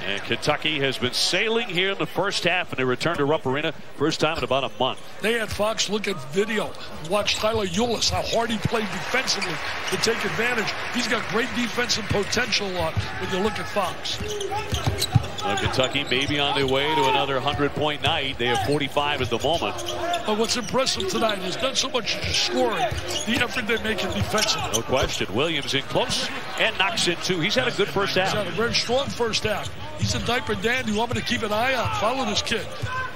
And Kentucky has been sailing here in the first half, and they returned to Rupp Arena first time in about a month. They had Fox look at video, watch Tyler Ulis, how hard he played defensively to take advantage. He's got great defensive potential when you look at Fox. Well, Kentucky maybe on their way to another 100-point night. They have 45 at the moment. But what's impressive tonight is not so much just scoring, the effort they're making defensively. No question. Williams in close and knocks in 2. He's had a good first half. He's had a very strong first half. He's a diaper dandy. You want me to keep an eye on. Follow this kid.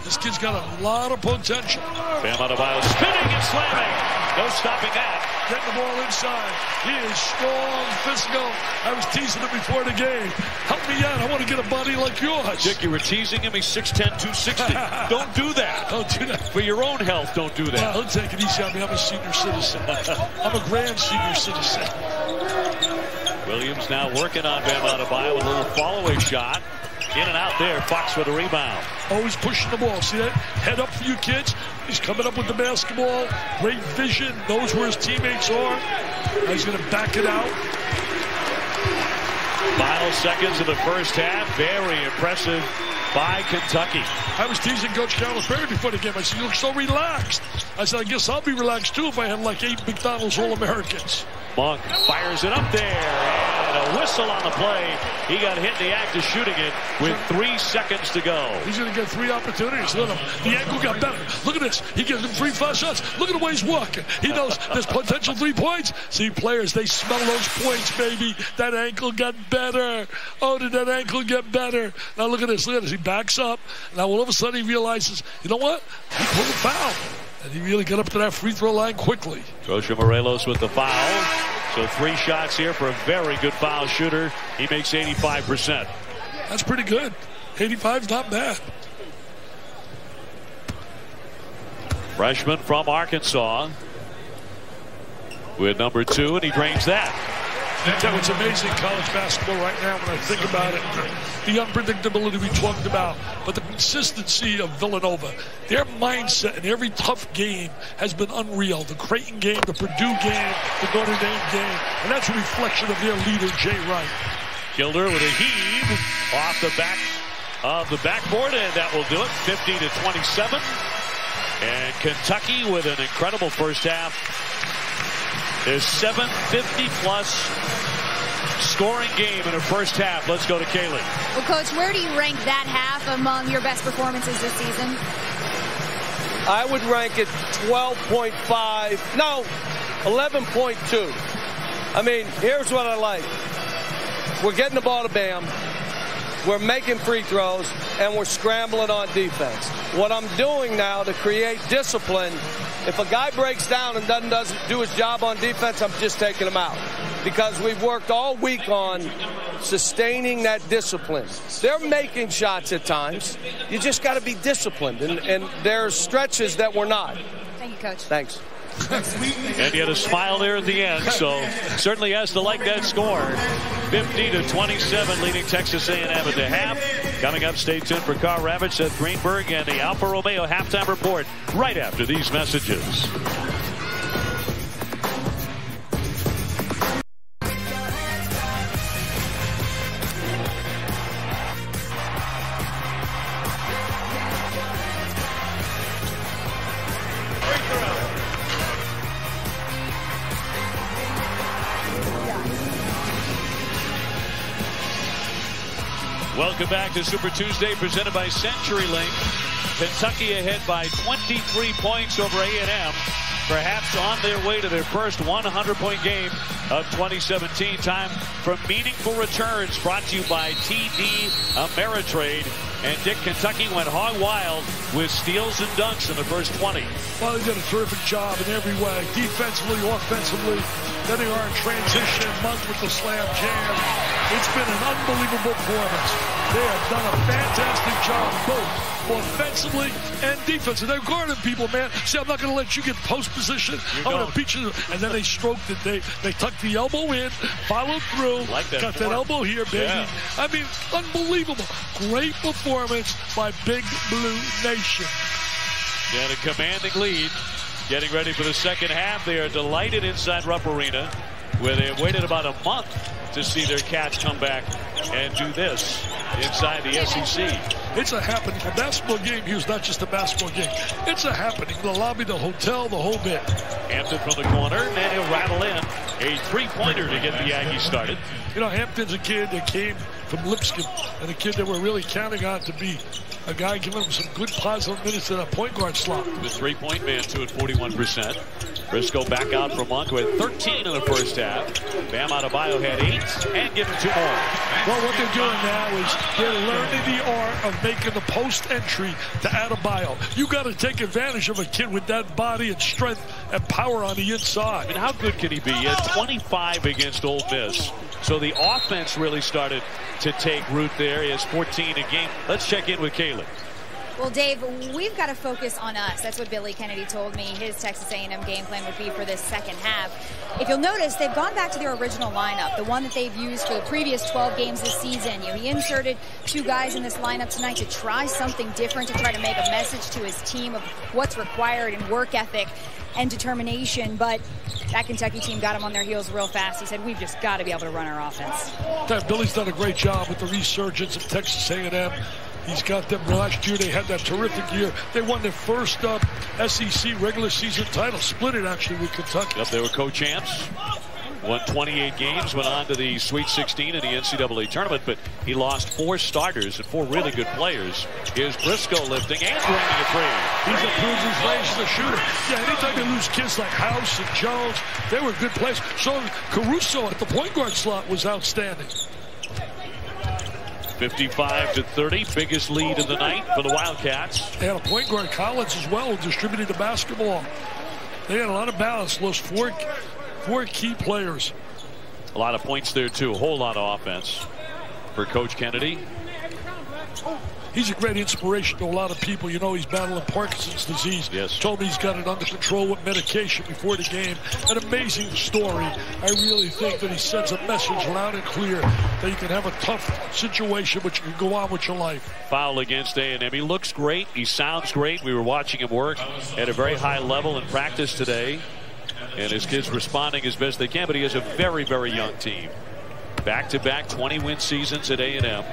This kid's got a lot of potential. Bam Adebayo spinning and slamming. No stopping that. Getting the ball inside. He is strong, physical. I was teasing him before the game. Help me out. I want to get a body like yours. Dick, you were teasing him. He's 6'10", 260. Don't do that. Don't do that. For your own health, don't do that. Well, he'll take it easy on me. I'm a senior citizen. I'm a grand senior citizen. Williams now working on Bam Adebayo with a little follow-away shot. In and out there. Fox with a rebound. Always pushing the ball. See that? Head up for you kids. He's coming up with the basketball. Great vision. Knows where his teammates are. Now he's going to back it out. Final seconds of the first half. Very impressive by Kentucky. I was teasing Coach Calipari before the game. I said, you look so relaxed. I said, I guess I'll be relaxed too if I had like 8 McDonald's All-Americans. Monk fires it up there, and a whistle on the play. He got hit in the act of shooting it with 3 seconds to go. He's going to get 3 opportunities. Look at him. The angle got better. Look at this. He gives him 3 fast shots. Look at the way he's walking. He knows there's potential 3 points. See, players, they smell those points, baby. That ankle got better. Oh, did that ankle get better? Now look at this. Look at this. He backs up. Now all of a sudden he realizes, you know what? He pulled a foul. And he really got up to that free throw line quickly. Rocha Morelos with the foul. So 3 shots here for a very good foul shooter. He makes 85%. That's pretty good. 85's not bad. Freshman from Arkansas with number 2, and he drains that. That was amazing college basketball right now when I think about it. The unpredictability we talked about, but the consistency of Villanova. Their mindset in every tough game has been unreal. The Creighton game, the Purdue game, the Notre Dame game. And that's a reflection of their leader, Jay Wright. Gilder with a heave off the back of the backboard, and that will do it. 50-27. And Kentucky with an incredible first half. Is 750-plus scoring game in the first half. Let's go to Kaylee. Well, Coach, where do you rank that half among your best performances this season? I would rank it 12.5. No, 11.2. I mean, here's what I like. We're getting the ball to Bam. We're making free throws, and we're scrambling on defense. What I'm doing now to create discipline If a guy breaks down and doesn't do his job on defense, I'm just taking him out. Because we've worked all week on sustaining that discipline. They're making shots at times. You just got to be disciplined. And there's stretches that we're not. Thank you, Coach. Thanks. And he had a smile there at the end, so certainly has to like that score. 50-27 leading Texas A&M at the half. Coming up, stay tuned for Carl Ravitch, Seth Greenberg, and the Alfa Romeo halftime report right after these messages. Welcome back to Super Tuesday, presented by CenturyLink. Kentucky ahead by 23 points over A&M. Perhaps on their way to their first 100-point game of 2017. Time for meaningful returns, brought to you by TD Ameritrade. And Dick, Kentucky went hog wild with steals and dunks in the first 20. Well, they did a terrific job in every way, defensively, offensively. Then they are in transition, Monk with the slam jam. It's been an unbelievable performance. They have done a fantastic job both offensively and defensively. They're guarding people, man. See, I'm not going to let you get post position. I'm going to beat you. And then they stroked it. They tucked the elbow in, followed through, like that got that elbow here, baby. Yeah. I mean, unbelievable. Great performance by Big Blue Nation. Yeah, a commanding lead. Getting ready for the second half. They are delighted inside Rupp Arena, where they have waited about a month to see their Cats come back and do this inside the SEC. It's a happening. A basketball game here is not just a basketball game. It's a happening. The lobby, the hotel, the whole bit. Hampton from the corner, and he'll rattle in a three-pointer to get the Aggies started. You know, Hampton's a kid that came from Lipscomb, and a kid that we're really counting on to be a guy giving him some good positive minutes in a point guard slot. The three-point man, too, at 41%. Briscoe back out for Monk, who had 13 in the first half. Bam Adebayo had 8, and give him 2 more. Well, what they're doing now is they're learning the art of making the post entry to Adebayo. You got to take advantage of a kid with that body and strength and power on the inside. I mean, how good can he be? He had 25 against Ole Miss. So the offense really started to take root there. He has 14 a game. Let's check in with Kaylee. Well, Dave, we've got to focus on us. That's what Billy Kennedy told me his Texas A&M game plan would be for this second half. If you'll notice, they've gone back to their original lineup, the one that they've used for the previous 12 games this season. You know, he inserted 2 guys in this lineup tonight to try something different, to try to make a message to his team of what's required in work ethic and determination. But that Kentucky team got him on their heels real fast. He said, we've just got to be able to run our offense. Billy's done a great job with the resurgence of Texas A&M. He's got them. Last year they had that terrific year. They won their first SEC regular season title, split it actually with Kentucky. Yep, they were co-champs. Won 28 games, went on to the Sweet 16 in the NCAA tournament, but he lost 4 starters and 4 really good players. Here's Briscoe lifting and bringing a three. He's improved his range as a shooter. Yeah, anytime they lose kids like House and Jones, they were good players. So Caruso at the point guard slot was outstanding. 55-30, biggest lead of the night for the Wildcats. They had a point guard, Collins, as well, who distributed the basketball. They had a lot of balance, those four key players. A lot of points there, too. A whole lot of offense for Coach Kennedy. He's a great inspiration to a lot of people. You know, he's battling Parkinson's disease. Yes. Told me he's got it under control with medication before the game. An amazing story. I really think that he sends a message loud and clear that you can have a tough situation, but you can go on with your life. Foul against A&M. He looks great. He sounds great. We were watching him work at a very high level in practice today. And his kids responding as best they can, but he has a very, very young team. Back-to-back 20-win seasons at A&M.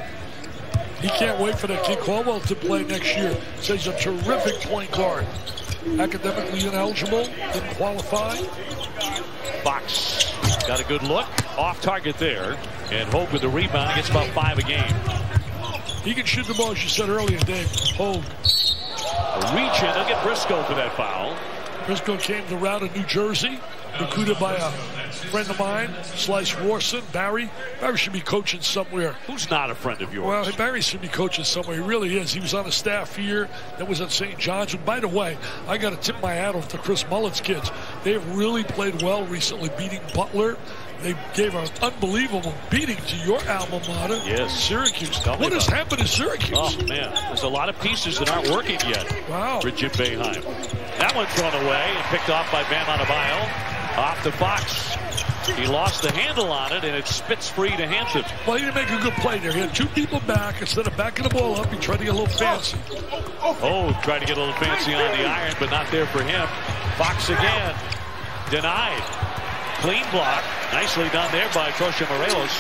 He can't wait for that kid Caldwell to play next year. Says he's a terrific point guard. Academically ineligible, didn't qualify. Fox got a good look. Off target there. And Hope with the rebound. He gets about 5 a game. He can shoot the ball, as you said earlier, Dave. Hold. A reach in. They'll get Briscoe for that foul. Briscoe came the route of New Jersey, recruited by a friend of mine, Slice Rawson, Barry. Barry should be coaching somewhere. Who's not a friend of yours? Well, Barry should be coaching somewhere. He really is. He was on a staff here that was at St. John's. And by the way, I got to tip my hat off to Chris Mullet's kids. They've really played well recently, beating Butler. They gave an unbelievable beating to your alma mater, yes. Syracuse. What has happened to Syracuse? Oh, man. There's a lot of pieces that aren't working yet for Jim Boeheim. That one thrown away and picked off by Bam Adebayo. Off to Fox. He lost the handle on it, and it spits free to Hampton. Well, he didn't make a good play there. He had two people back. Instead of backing the ball up, he tried to get a little fancy. Oh, tried to get a little fancy on the iron, but not there for him. Fox again. Denied. Clean block. Nicely done there by Tosha Morelos.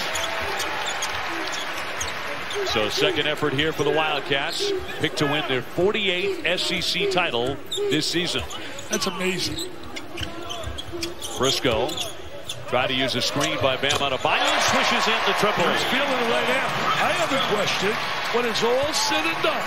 So second effort here for the Wildcats. Picked to win their 48th SEC title this season. That's amazing. Briscoe tried to use a screen by Bam Adebayo. Swishes in the triple. He's feeling it right now. I have a question. When it's all said and done,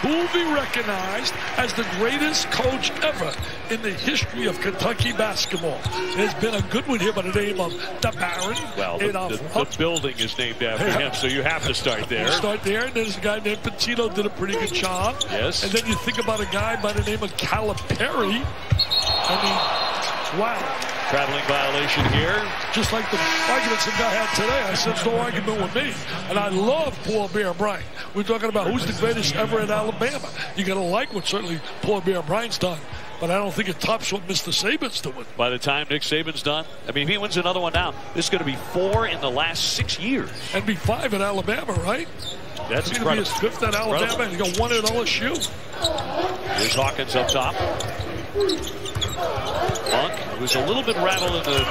who will be recognized as the greatest coach ever in the history of Kentucky basketball? There's been a good one here by the name of the Baron. Well, the building is named after him, so you have to start there. Start there, and there's a guy named Pitino did a pretty good job. Yes. And then you think about a guy by the name of Calipari. I mean, wow. Traveling violation here. Just like the arguments the guy had today. I said, no argument with me. And I love Paul Bear Bryant. We're talking about who's the greatest ever in Alabama. You got to like what certainly Paul Bear Bryant's done. But I don't think it tops what Mr. Saban's doing. By the time Nick Saban's done, I mean, if he wins another one now, this is going to be 4 in the last 6 years. And be 5 at Alabama, right? That's going to be his 5th at Alabama, and he got 1 at LSU. Here's Hawkins up top. Monk was a little bit rattled in the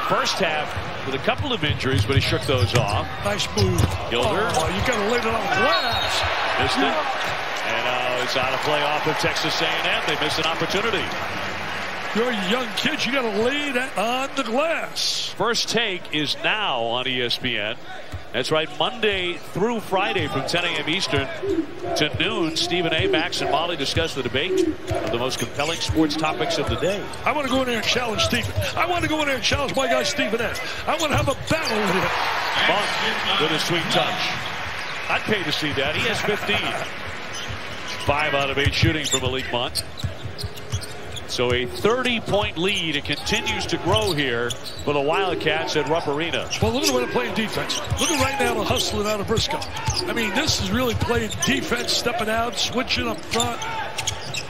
first half with a couple of injuries, but he shook those off. Nice move. Gilder. Oh, you got to lay it on glass. Missed it. And now it's out of play off of Texas A&M. They missed an opportunity. You're a young kid. You got to lay that on the glass. First Take is now on ESPN. That's right, Monday through Friday from 10 a.m. Eastern to noon. Stephen A., Max, and Molly discuss the debate of the most compelling sports topics of the day. I want to go in there and challenge Stephen. I want to go in there and challenge my guy Stephen A. I want to have a battle with him. Monk with a sweet touch. I'd pay to see that. He has 15. 5 out of 8 shooting from Malik Monk. So a 30-point lead. It continues to grow here for the Wildcats at Rupp Arena. Well, look at the way they're playing defense. Look at right now the hustling out of Briscoe. I mean, this is really playing defense, stepping out, switching up front.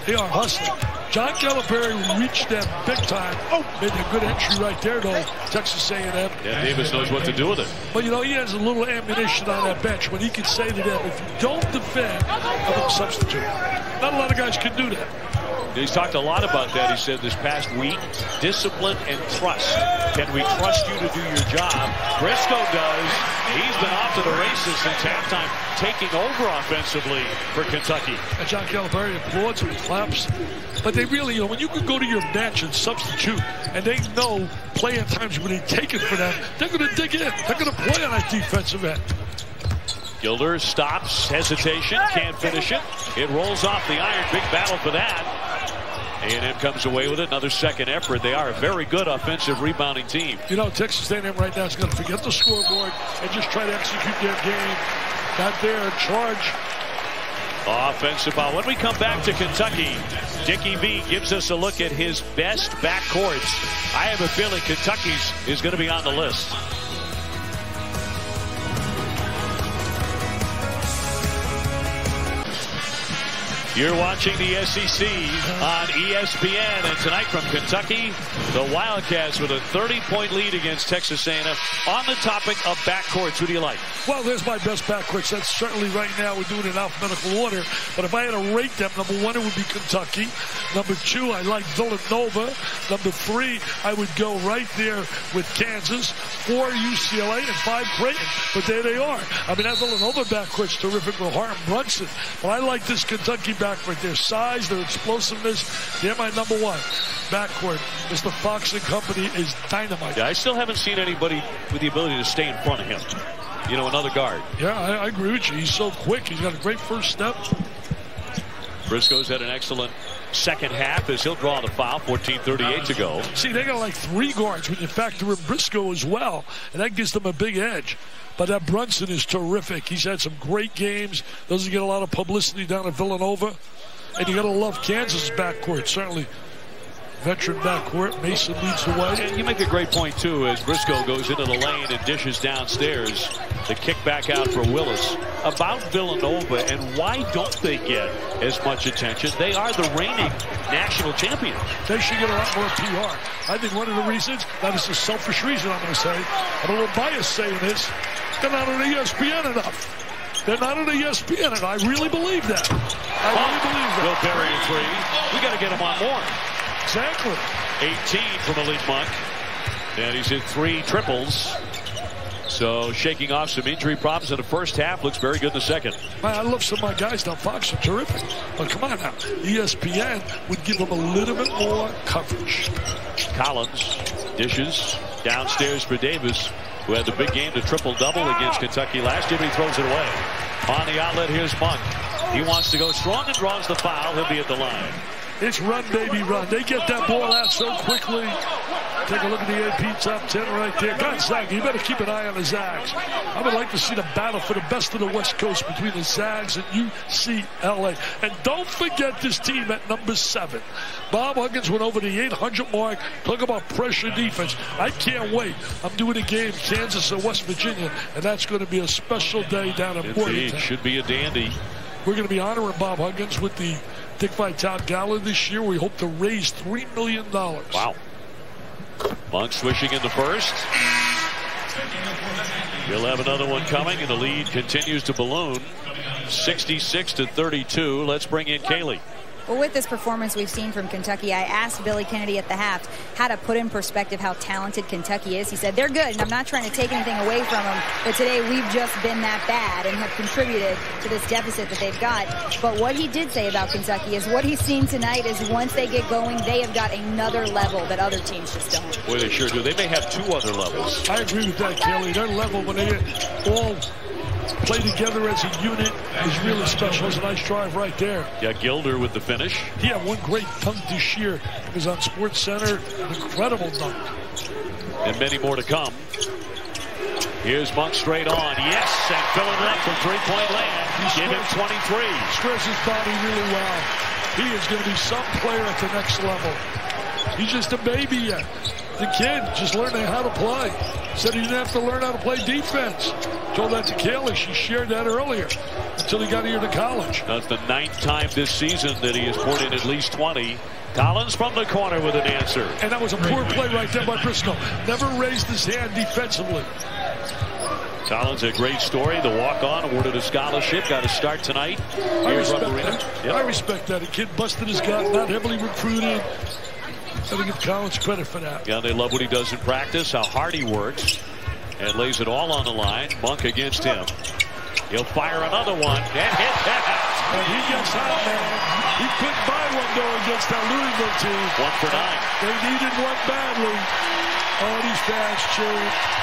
They are hustling. John Calipari reached them big time. Oh, made a good entry right there, though. Texas A&M. Yeah, Davis knows what to do with it. But, you know, he has a little ammunition on that bench when he can say to them, if you don't defend, I'm going to substitute. Not a lot of guys can do that. He's talked a lot about that, he said, this past week. Discipline and trust. Can we trust you to do your job? Briscoe does. He's been off to the races since halftime, taking over offensively for Kentucky. And John Calipari applauds and claps. But they really, you know, when you can go to your bench and substitute, and they know playing times when they take it for them, they're going to dig in. They're going to play on that defensive end. Gilder stops, hesitation, can't finish it. It rolls off the iron. Big battle for that. A&M comes away with it. Another second effort. They are a very good offensive rebounding team. You know, Texas A&M right now is going to forget the scoreboard and just try to execute their game. Not there. Charge. Offensive foul. When we come back to Kentucky, Dickie V gives us a look at his best backcourts. I have a feeling Kentucky's is going to be on the list. You're watching the SEC on ESPN, and tonight from Kentucky, the Wildcats with a 30-point lead against Texas A&M. On the topic of backcourts, who do you like? Well, there's my best backcourts. That's certainly right now we're doing it in alphabetical order. But if I had to rate them, number 1, it would be Kentucky. Number 2, I like Villanova. Number 3, I would go right there with Kansas. 4, UCLA, and 5, Creighton. But there they are. I mean, that Villanova backcourt's terrific with Hart and Brunson. But I like this Kentucky backcourt. Their size, their explosiveness, they're my number 1 backcourt. Mr. Fox and company is dynamite. Yeah, I still haven't seen anybody with the ability to stay in front of him. You know, another guard. Yeah, I agree with you. He's so quick. He's got a great first step. Briscoe's had an excellent second half as he'll draw the foul. 14:38 to go. See, they got like 3 guards when you factor in Briscoe as well, and that gives them a big edge. But that Brunson is terrific. He's had some great games. Doesn't get a lot of publicity down at Villanova. And you got to love Kansas' backcourt, certainly. Veteran backcourt. Mason leads the way. And you make a great point, too, as Briscoe goes into the lane and dishes downstairs. The kick back out for Willis. About Villanova and why don't they get as much attention? They are the reigning national champions. They should get a lot more PR. I think one of the reasons, that is a selfish reason I'm going to say, I'm a little biased saying this, they're not on ESPN enough. They're not on ESPN, and I really believe that. I really believe that. Will bury a 3. We got to get him on more. Exactly. 18 from Malik Monk. And he's hit 3 triples. So shaking off some injury problems in the first half. Looks very good in the second. I love some of my guys down Fox are terrific. But come on now. ESPN would give them a little bit more coverage. Collins dishes downstairs for Davis, who had the big game to triple-double against Kentucky last year, but he throws it away. On the outlet, here's Monk. He wants to go strong and draws the foul. He'll be at the line. It's run, baby, run. They get that ball out so quickly. Take a look at the AP top 10 right there. Gonzaga, you better keep an eye on the Zags. I would like to see the battle for the best of the West Coast between the Zags and UCLA. And don't forget this team at number 7. Bob Huggins went over the 800 mark. Talk about pressure defense. I can't wait. I'm doing a game, Kansas and West Virginia, and that's going to be a special day down in Morgantown. It should be a dandy. We're going to be honoring Bob Huggins with the Dick Vitale Gala this year. We hope to raise $3 million. Wow. Monk swishing in the first. He'll have another one coming, and the lead continues to balloon. 66-32. Let's bring in Kaylee. Well, with this performance we've seen from Kentucky, I asked Billy Kennedy at the half how to put in perspective how talented Kentucky is. He said, they're good, and I'm not trying to take anything away from them, but today we've just been that bad and have contributed to this deficit that they've got. But what he did say about Kentucky is what he's seen tonight is once they get going, they have got another level that other teams just don't. Boy, they sure do. They may have 2 other levels. I agree with that, Kelly. Their level, when they all play together as a unit, is really special. It's a nice drive right there. Yeah, Gilder with the finish. He had one great dunk this year. It was on Sports Center. An incredible dunk. And many more to come. Here's Monk straight on. Yes, and filling up for 3-point land. Give him 23. Stretches his body really well. He is going to be some player at the next level. He's just a baby yet. The kid just learning how to play. Said he didn't have to learn how to play defense. Told that to Kaylee. She shared that earlier until he got here to college. That's the 9th time this season that he has poured in at least 20. Collins from the corner with an answer. And that was a poor play right there by Briscoe. Never raised his hand defensively. Collins, a great story. The walk-on awarded a scholarship. Got a start tonight. I respect that. Yep. I respect that. A kid busted his gut, not heavily recruited. Got to give Collins credit for that. Yeah, they love what he does in practice, how hard he works, and lays it all on the line. Monk against him. He'll fire another one and hit that. And he gets hot, man. He couldn't buy one, though, against that Louisville team. 1 for 9. They needed one badly. Oh, these fans cheering.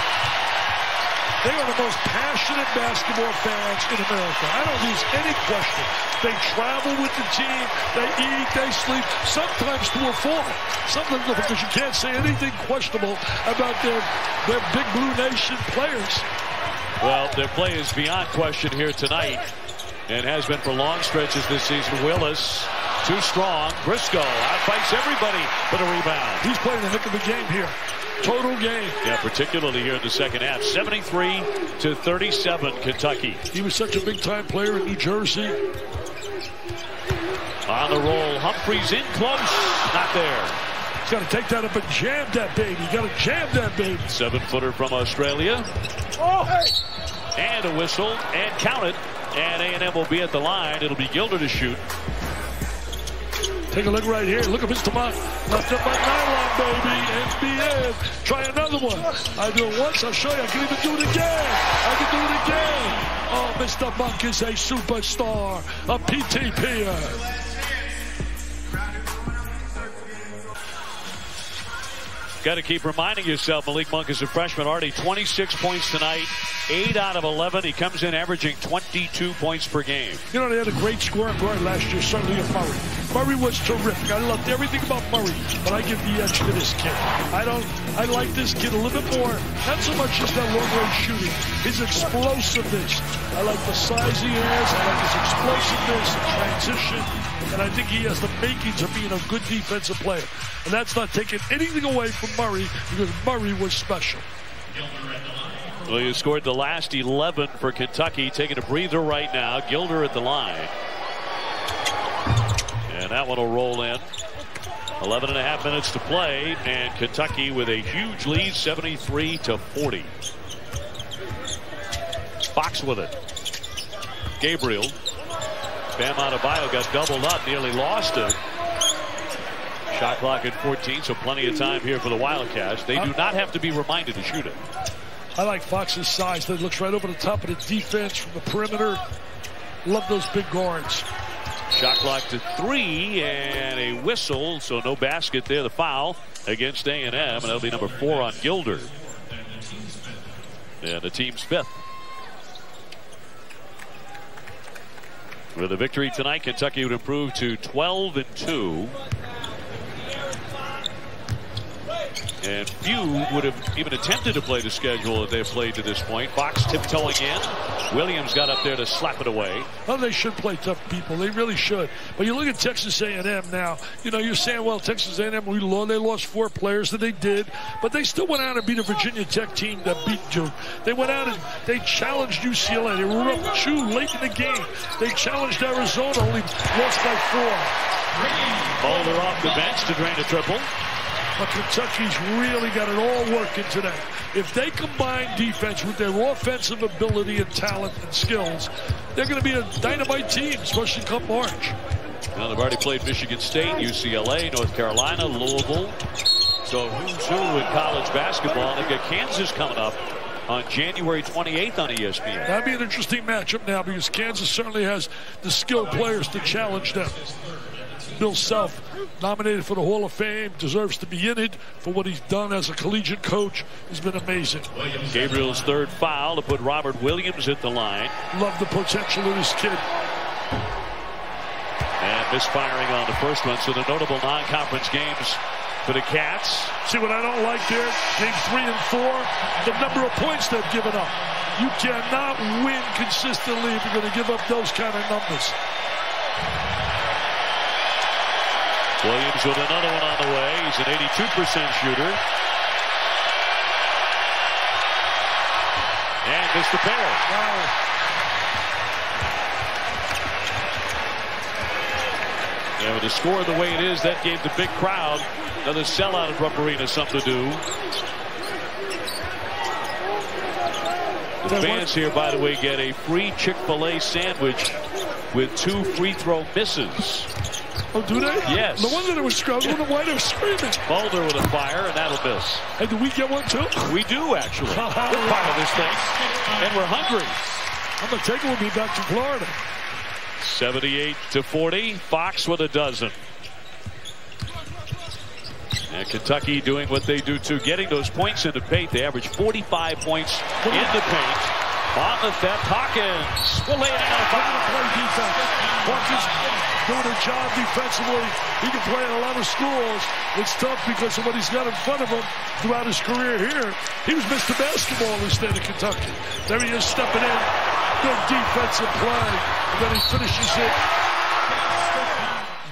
They are the most passionate basketball fans in America. I don't lose any question. They travel with the team. They eat, they sleep, sometimes to a fault. Sometimes because you can't say anything questionable about their Big Blue Nation players. Well, their play is beyond question here tonight and has been for long stretches this season. Willis, too strong. Briscoe outfights everybody for the rebound. He's playing a heck of a game here. Total game. Yeah, particularly here in the second half. 73-37, Kentucky. He was such a big-time player in New Jersey. On the roll, Humphreys in close. Not there. He's got to take that up and jam that baby. Got to jam that baby. 7-footer from Australia. Oh, hey. And a whistle, and count it. And A&M will be at the line. It'll be Gilder to shoot. Take a look right here. Look at Mr. Monk. Left up by nylon, baby. NBA. Try another one. I do it once. I'll show you. I can even do it again. I can do it again. Oh, Mr. Monk is a superstar. A PTPer. Got to keep reminding yourself, Malik Monk is a freshman, already 26 points tonight, 8 out of 11. He comes in averaging 22 points per game. You know, they had a great scoring guard last year, certainly in Murray. Murray was terrific. I loved everything about Murray, but I give the edge to this kid. I like this kid a little bit more, not so much just that long-range shooting, his explosiveness. I like the size he has, I like his explosiveness, transition, and I think he has the makings of being a good defensive player. And that's not taking anything away from Murray, because Murray was special. Well, he scored the last 11 for Kentucky, taking a breather right now. Gilder at the line. And that one will roll in. 11.5 minutes to play, and Kentucky with a huge lead, 73-40. Fox with it. Gabriel. Bam Adebayo got doubled up, nearly lost it. Shot clock at 14, so plenty of time here for the Wildcats. They do not have to be reminded to shoot it. I like Fox's size. That looks right over the top of the defense from the perimeter. Love those big guards. Shot clock to 3 and a whistle, so no basket there. The foul against A&M, and that'll be number 4 on Gilder. And the team's 5th. With a victory tonight, Kentucky would improve to 12-2. And few would have even attempted to play the schedule that they've played to this point. Fox tiptoeing in. Williams got up there to slap it away. Well, they should play tough people. They really should. But you look at Texas A&M now. You know, you're saying, well, Texas A&M, they lost 4 players that they did. But they still went out and beat a Virginia Tech team that beat Duke. They went out and they challenged UCLA. They were up 2 late in the game. They challenged Arizona, only lost by 4. Boulder off the bench to drain a triple. But Kentucky's really got it all working today. If they combine defense with their offensive ability and talent and skills, they're going to be a dynamite team, especially come March. Now they've already played Michigan State, UCLA, North Carolina, Louisville. So who's who in college basketball? They've got Kansas coming up on January 28th on ESPN. That'd be an interesting matchup now, because Kansas certainly has the skilled players to challenge them. Bill Self, nominated for the Hall of Fame, deserves to be in it for what he's done as a collegiate coach. Has been amazing. Gabriel's 3rd foul to put Robert Williams at the line. Love the potential of this kid. And misfiring on the first one, so the notable non-conference games for the Cats. See what I don't like there? Game 3 and 4, the number of points they've given up. You cannot win consistently if you're going to give up those kind of numbers. Williams with another one on the way. He's an 82% shooter. And missed the pair. Wow. Yeah, with the score the way it is, that gave the big crowd another sellout at Rupp Arena something to do. The fans here, by the way, get a free Chick-fil-A sandwich with 2 free throw misses. Oh, do they? Yes. No wonder they were struggling. Why they were screaming. Boulder with a fire, and that'll miss. Hey, do we get one too? We do, actually. We're part of this thing. And we're hungry. I'm going to take it with me back to Florida. 78-40. Fox with a dozen. And Kentucky doing what they do too, getting those points in the paint. They average 45 points in the paint. On the theft, Hawkins will lay it out. Play defense. Hawkins doing a job defensively. He can play in a lot of schools. It's tough because of what he's got in front of him throughout his career here. He was Mr. Basketball in the state of Kentucky. There he is stepping in. Good defensive play. And then he finishes it.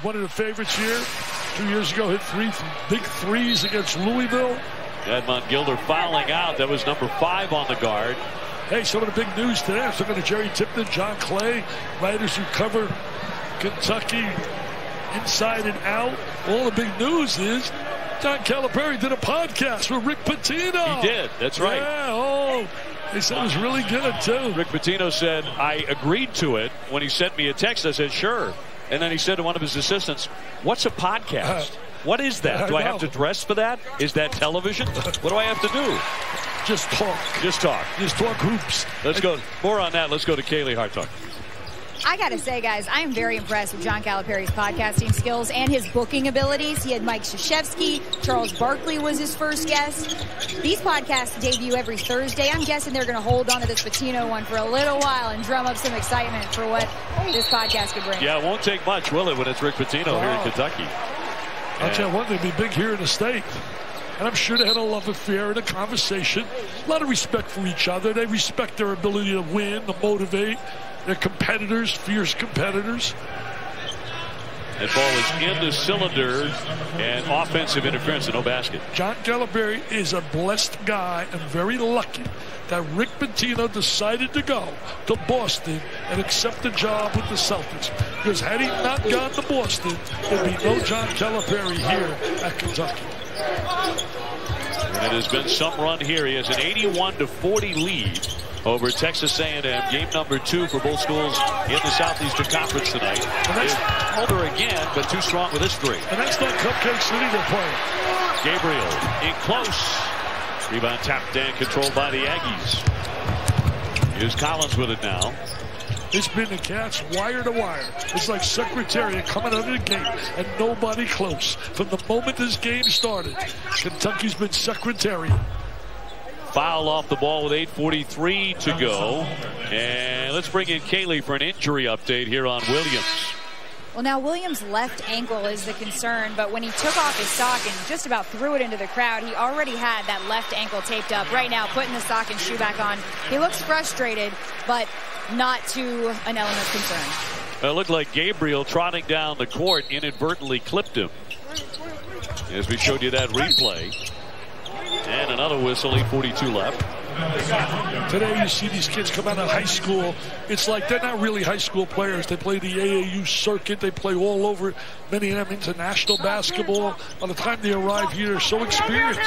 One of the favorites here. 2 years ago, hit 3 big threes against Louisville. Edmond Gilder fouling out. That was number 5 on the guard. Hey, some of the big news today. I'm talking to Jerry Tipton, John Clay, writers who cover Kentucky inside and out. All the big news is John Calipari did a podcast with Rick Pitino. He did. That's right. Yeah, oh, they said it was really good, too. Rick Pitino said, I agreed to it. When he sent me a text, I said, sure. And then he said to one of his assistants, what's a podcast? What is that? Do I have to dress for that? Is that television? What do I have to do? Just talk. Just talk. Just talk hoops. Let's go. More on that. Let's go to Kaylee Hartung. I got to say, guys, I am very impressed with John Calipari's podcasting skills and his booking abilities. He had Mike Krzyzewski. Charles Barkley was his first guest. These podcasts debut every Thursday. I'm guessing they're going to hold on to this Pitino one for a little while and drum up some excitement for what this podcast could bring. Yeah, it won't take much, will it, when it's Rick Pitino here in Kentucky? I'll tell you one, they'd be big here in the state. And I'm sure they had a love affair and a conversation. A lot of respect for each other. They respect their ability to win, to motivate. They're competitors, fierce competitors. That ball is in the cylinder and offensive interference and no basket. John Calipari is a blessed guy and very lucky that Rick Pitino decided to go to Boston and accept the job with the Celtics. Because had he not gone to Boston, there'd be no John Calipari here at Kentucky. And it has been some run here. He has an 81-40 lead over Texas A&M. Game number 2 for both schools in the Southeastern Conference tonight. Holder again, but too strong with his 3. And that's not Cupcake City they're playing. Gabriel in close. Rebound tapped and controlled by the Aggies. Here's Collins with it now. It's been the Cats wire to wire. It's like Secretariat coming out of the gate and nobody close. From the moment this game started, Kentucky's been Secretariat. Foul off the ball with 8:43 to go. And let's bring in Kaylee for an injury update here on Williams. Well, now Williams' left ankle is the concern, but when he took off his sock and just about threw it into the crowd, he already had that left ankle taped up. Right now, putting the sock and shoe back on. He looks frustrated, but not to an element of concern. It looked like Gabriel trotting down the court inadvertently clipped him. As we showed you that replay. And another whistle, 8:42 left. Today you see these kids come out of high school. It's like they're not really high school players. They play the AAU circuit. They play all over, many of them international basketball. By the time they arrive here, they're so experienced.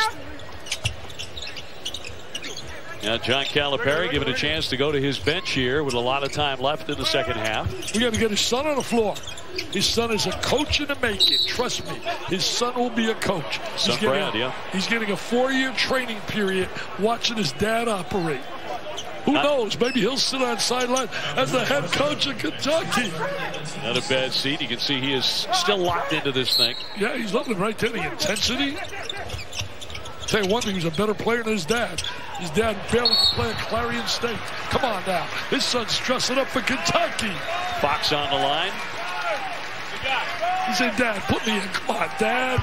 Now John Calipari given a chance to go to his bench here with a lot of time left in the second half. We got to get his son on the floor. His son is a coach in the making. Trust me, his son will be a coach. He's getting a 4-year training period watching his dad operate. Who knows? Maybe he'll sit on sideline as the head coach of Kentucky. Not a bad seat. You can see he is still locked into this thing. Yeah, he's looking right there. The intensity. Tell you one thing, he's a better player than his dad. His dad barely playing at Clarion State. Come on now. His son's dressing up for Kentucky. Fox on the line. He said, Dad, put me in. Come on, Dad.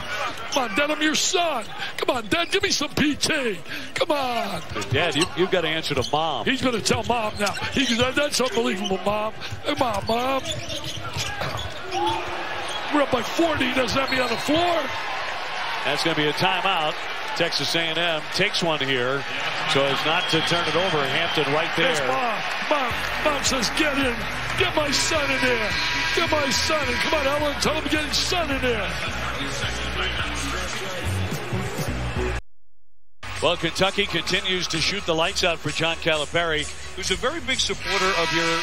Come on, Dad, I'm your son. Come on, Dad, give me some PT. Come on. Dad, you've got to answer to Mom. He's going to tell Mom now. He goes, that's unbelievable, Mom. Come on, Mom. We're up by 40. He doesn't have me on the floor. That's going to be a timeout. Texas A&M takes one here so as not to turn it over. Hampton right there. Yes, Mom says, get in. Get my son in there. Get my son in. Come on, Ellen, tell him to get his son in there. Well, Kentucky continues to shoot the lights out for John Calipari, who's a very big supporter of your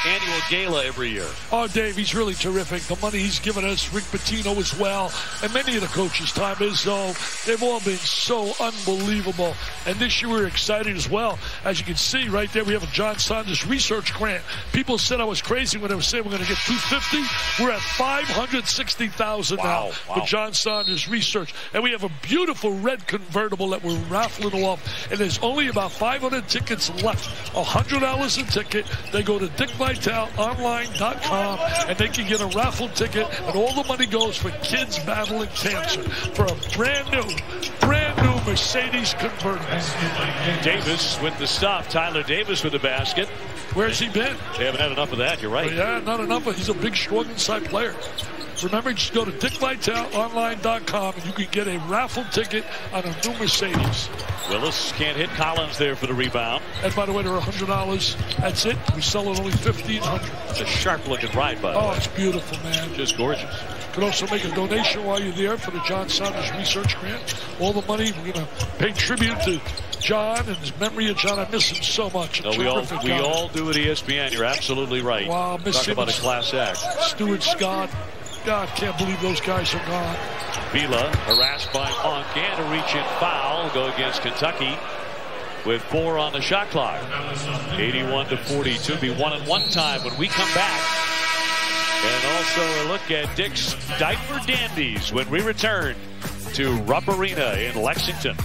annual gala every year. Oh, Dave, he's really terrific. The money he's given us, Rick Pitino as well, and many of the coaches, Tom Izzo, they've all been so unbelievable. And this year we're excited as well. As you can see right there, we have a John Saunders research grant. People said I was crazy when they were saying we're going to get $250. We're at $560,000 now for John Saunders research. And we have a beautiful red convertible that we're raffling off. And there's only about 500 tickets left. $100 a ticket. They go to DickVitaleOnline.com and they can get a raffle ticket, and all the money goes for kids battling cancer for a brand new Mercedes convertible. Davis with the stop. Tyler Davis with the basket. Where's he been? They haven't had enough of that. You're right. Well, yeah, not enough. He's a big, strong inside player. Remember, just go to DickVitaleOnline.com and you can get a raffle ticket on a new Mercedes. Willis can't hit Collins there for the rebound. And by the way, they're $100. That's it. We sell it only $1,500. It's a sharp-looking ride, by the way. Oh, it's beautiful, man. Just gorgeous. You can also make a donation while you're there for the John Saunders Research Grant. All the money, we're going to pay tribute to John and his memory of John. I miss him so much. No, we all do at ESPN. You're absolutely right. Wow, miss him. Talk about a class act. Stuart Scott. God, can't believe those guys are gone. Vila harassed by Monk and a reach-in foul. Go against Kentucky. with 4 on the shot clock. 81-42. Be 1-1 time when we come back. And also a look at Dick's Diaper Dandies when we return to Rupp Arena in Lexington.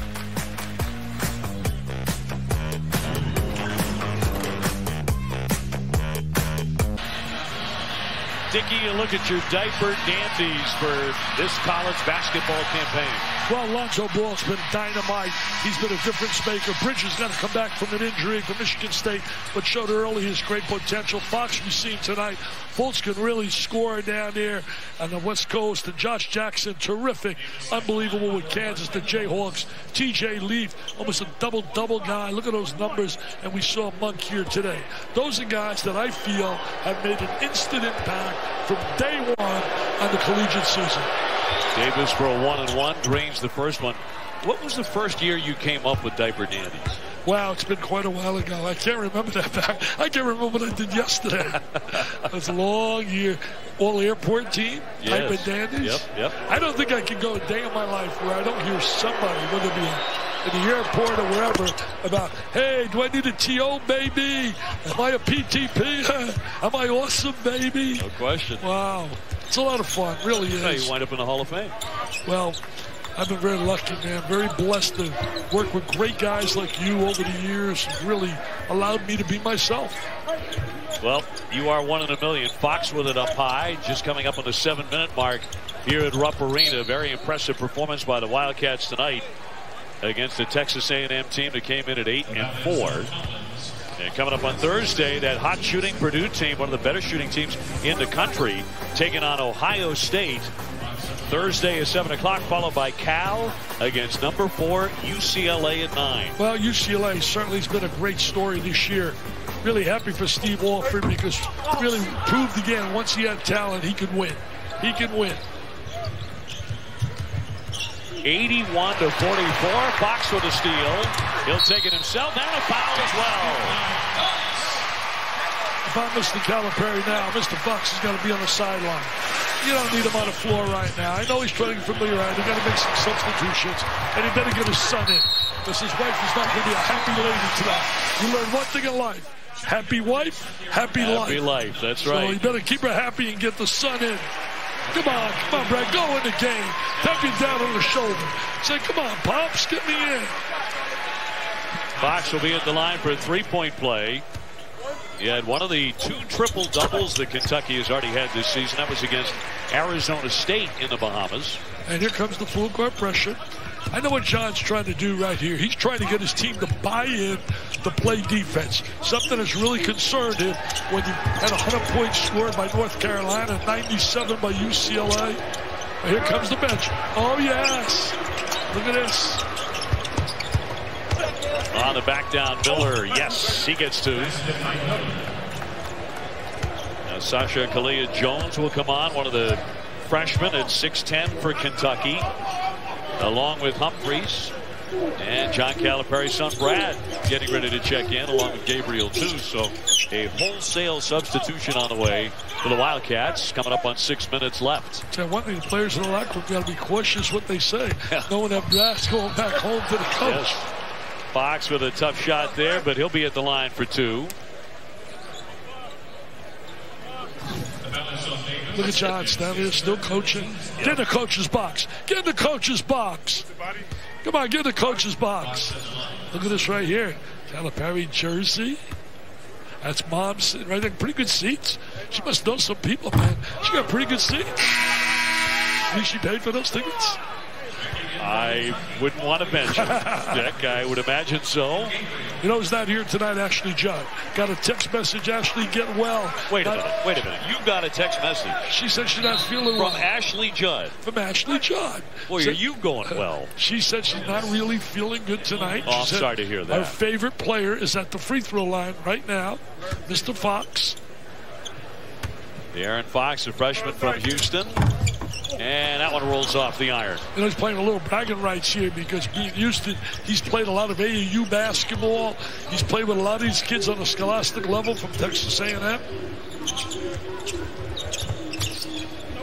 Dickie, you look at your Diaper Dandies for this college basketball campaign. Well, Lonzo Ball's been dynamite. He's been a difference maker. Bridges got to come back from an injury from Michigan State, but showed early his great potential. Fox, we've seen tonight. Fultz can really score down there on the West Coast. And Josh Jackson, terrific. Unbelievable with Kansas. The Jayhawks. TJ Leaf, almost a double-double guy. Look at those numbers. And we saw Monk here today. Those are guys that I feel have made an instant impact from day one on the collegiate season. Davis for a 1-1. Green's the first one. What was the first year you came up with Diaper Dandies? Wow, it's been quite a while ago. I can't remember that back. I can't remember what I did yesterday. It was a long year. All airport team, yes. Diaper Dandies. Yep. I don't think I can go a day in my life where I don't hear somebody, whether it be in the airport or wherever, about, hey, do I need a TO, baby? Am I a PTP? Am I awesome, baby? No question. Wow. It's a lot of fun, really is. Yeah, you wind up in the Hall of Fame. Well, I've been very lucky, man. Very blessed to work with great guys like you over the years. It's really allowed me to be myself. Well, you are 1 in a million. Fox with it up high, just coming up on the 7-minute mark here at Rupp Arena. Very impressive performance by the Wildcats tonight against the Texas A&M team that came in at 8-4. And coming up on Thursday, that hot shooting Purdue team, one of the better shooting teams in the country, taking on Ohio State. Thursday is 7 o'clock, followed by Cal against number 4 UCLA at 9. Well, UCLA certainly has been a great story this year. Really happy for Steve Alford because really proved again once he had talent, he could win. He can win. 81-44. Fox with a steal. He'll take it himself and a foul as well. If I'm Mr. Calipari now, Mr. Fox is going to be on the sideline. You don't need him on the floor right now. I know he's trying to familiarize. You got to make some substitutions, and he better get his son in because his wife is not going to be a happy lady tonight. You learn one thing in life: happy wife, happy life. Happy life. That's right. So you better keep her happy and get the son in. Come on, Brad, go in the game. Tap you down on the shoulder. Say, come on, Pops, get me in. Fox will be at the line for a three-point play. He had one of the 2 triple-doubles that Kentucky has already had this season. That was against Arizona State in the Bahamas. And here comes the full court pressure. I know what John's trying to do right here. He's trying to get his team to buy in to play defense. Something that's really concerned him when you had 100 points scored by North Carolina, 97 by UCLA. And here comes the bench. Oh, yes. Look at this. On the back down, Miller. Yes, he gets 2. Now Sasha Kalia-Jones will come on, one of the freshmen at 6'10" for Kentucky, along with Humphreys and John Calipari's son Brad getting ready to check in, along with Gabriel too. So a wholesale substitution on the way for the Wildcats, coming up on 6 minutes left. So one of the players in the locker room got to be cautious what they say. No one have Brass going back home to the coach. Yes. Fox with a tough shot there, but he'll be at the line for 2. Look at John down there still coaching. Get in the coach's box. Get in the coach's box. Come on, get in the coach's box. Look at this right here. Calipari jersey. That's Mom sitting right there. Pretty good seats. She must know some people, man. She got pretty good seats. Think she paid for those tickets? I wouldn't want to mention Dick. I would imagine so. You know who's not here tonight? Ashley Judd. Got a text message. Ashley, get well. Wait a minute. You got a text message. She said she's not feeling well. From Ashley Judd. From Ashley Judd. Boy, are you going well? She said she's not really feeling good tonight. Oh, I'm sorry to hear that. Her favorite player is at the free throw line right now, Mr. Fox. The Aaron Fox, a freshman from Houston. And that one rolls off the iron. You know, he's playing a little bragging rights here because being Houston, he's played a lot of AAU basketball. He's played with a lot of these kids on the scholastic level from Texas A&M.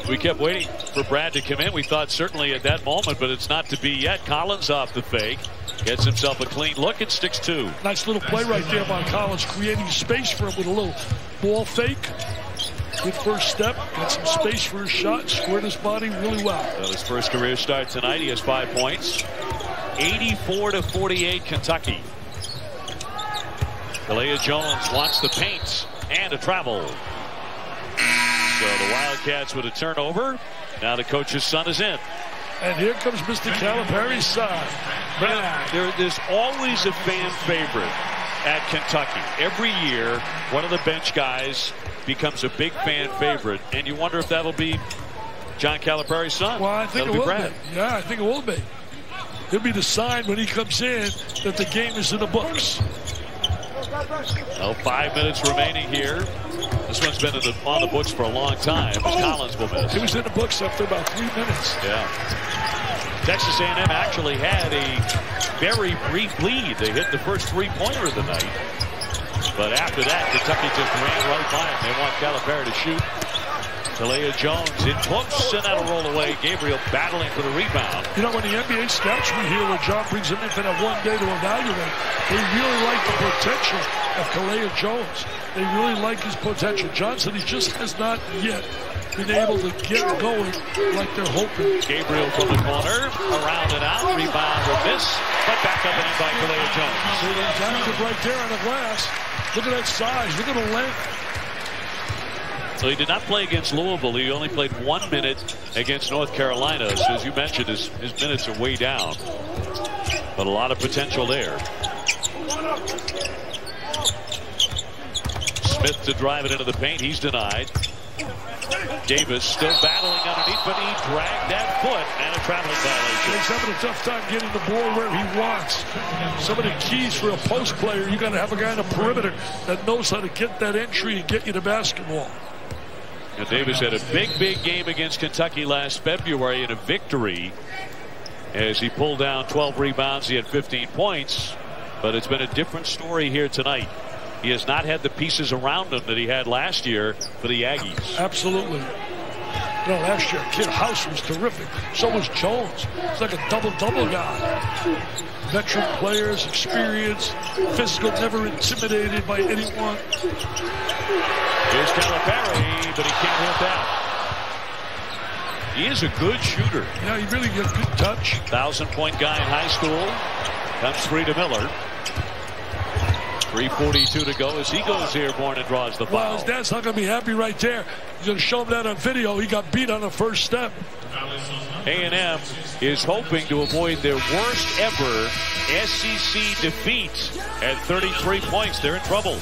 We kept waiting for Brad to come in. We thought certainly at that moment, but it's not to be yet. Collins off the fake. Gets himself a clean look and sticks 2. Nice little play right there by Collins, creating space for him with a little ball fake. Good first step, got some space for his shot, squared his body really well. His first career start tonight, he has 5 points. 84-48 Kentucky. Kalea Jones wants the paint and a travel. So the Wildcats with a turnover. Now the coach's son is in. And here comes Mr. Calipari's son. There's always a fan favorite at Kentucky. Every year, one of the bench guys becomes a big fan favorite, and you wonder if that'll be John Calipari's son. Well, I think it will be. Yeah, I think it will be. It'll be the sign when he comes in that the game is in the books. Well, 5 minutes remaining here. This one's been on the books for a long time. Collins will miss. It was in the books after about 3 minutes. Yeah. Texas A&M actually had a very brief lead. They hit the first three-pointer of the night. But after that, Kentucky just ran right by him. They want Calipari to shoot. Kalea Jones in post, and that'll roll away. Gabriel battling for the rebound. You know, when the NBA scouts were here, when John brings him in for that 1 day to evaluate, they really like the potential of Kalea Jones. They really like his potential. John said he just has not yet been able to get going like they're hoping. Gabriel from the corner, around and out, rebound or miss, but back up and in by Kalea Jones. See, he's active right there on the glass. Look at that size. Look at the length. So he did not play against Louisville. He only played 1 minute against North Carolina. So as you mentioned, his minutes are way down. But a lot of potential there. Smith to drive it into the paint. He's denied. Davis still battling underneath, but he dragged that foot and a traveling violation. He's having a tough time getting the ball where he wants. Some of the keys for a post player, you got to have a guy on the perimeter that knows how to get that entry and get you the basketball. And Davis had a big game against Kentucky last February in a victory as he pulled down 12 rebounds. He had 15 points, but it's been a different story here tonight. He has not had the pieces around him that he had last year for the Aggies. Absolutely. No, last year, Kid House was terrific. So was Jones. It's like a double-double guy. Veteran players, experience, physical, never intimidated by anyone. Here's Calipari, but he can't hit that. He is a good shooter. Yeah, he really gets good touch. 1,000-point guy in high school. Comes free to Miller. 3:42 to go as he goes airborne and draws the foul. Well, his dad's not going to be happy right there. He's going to show him that on video. He got beat on the first step. A&M is hoping to avoid their worst ever SEC defeat at 33 points. They're in trouble.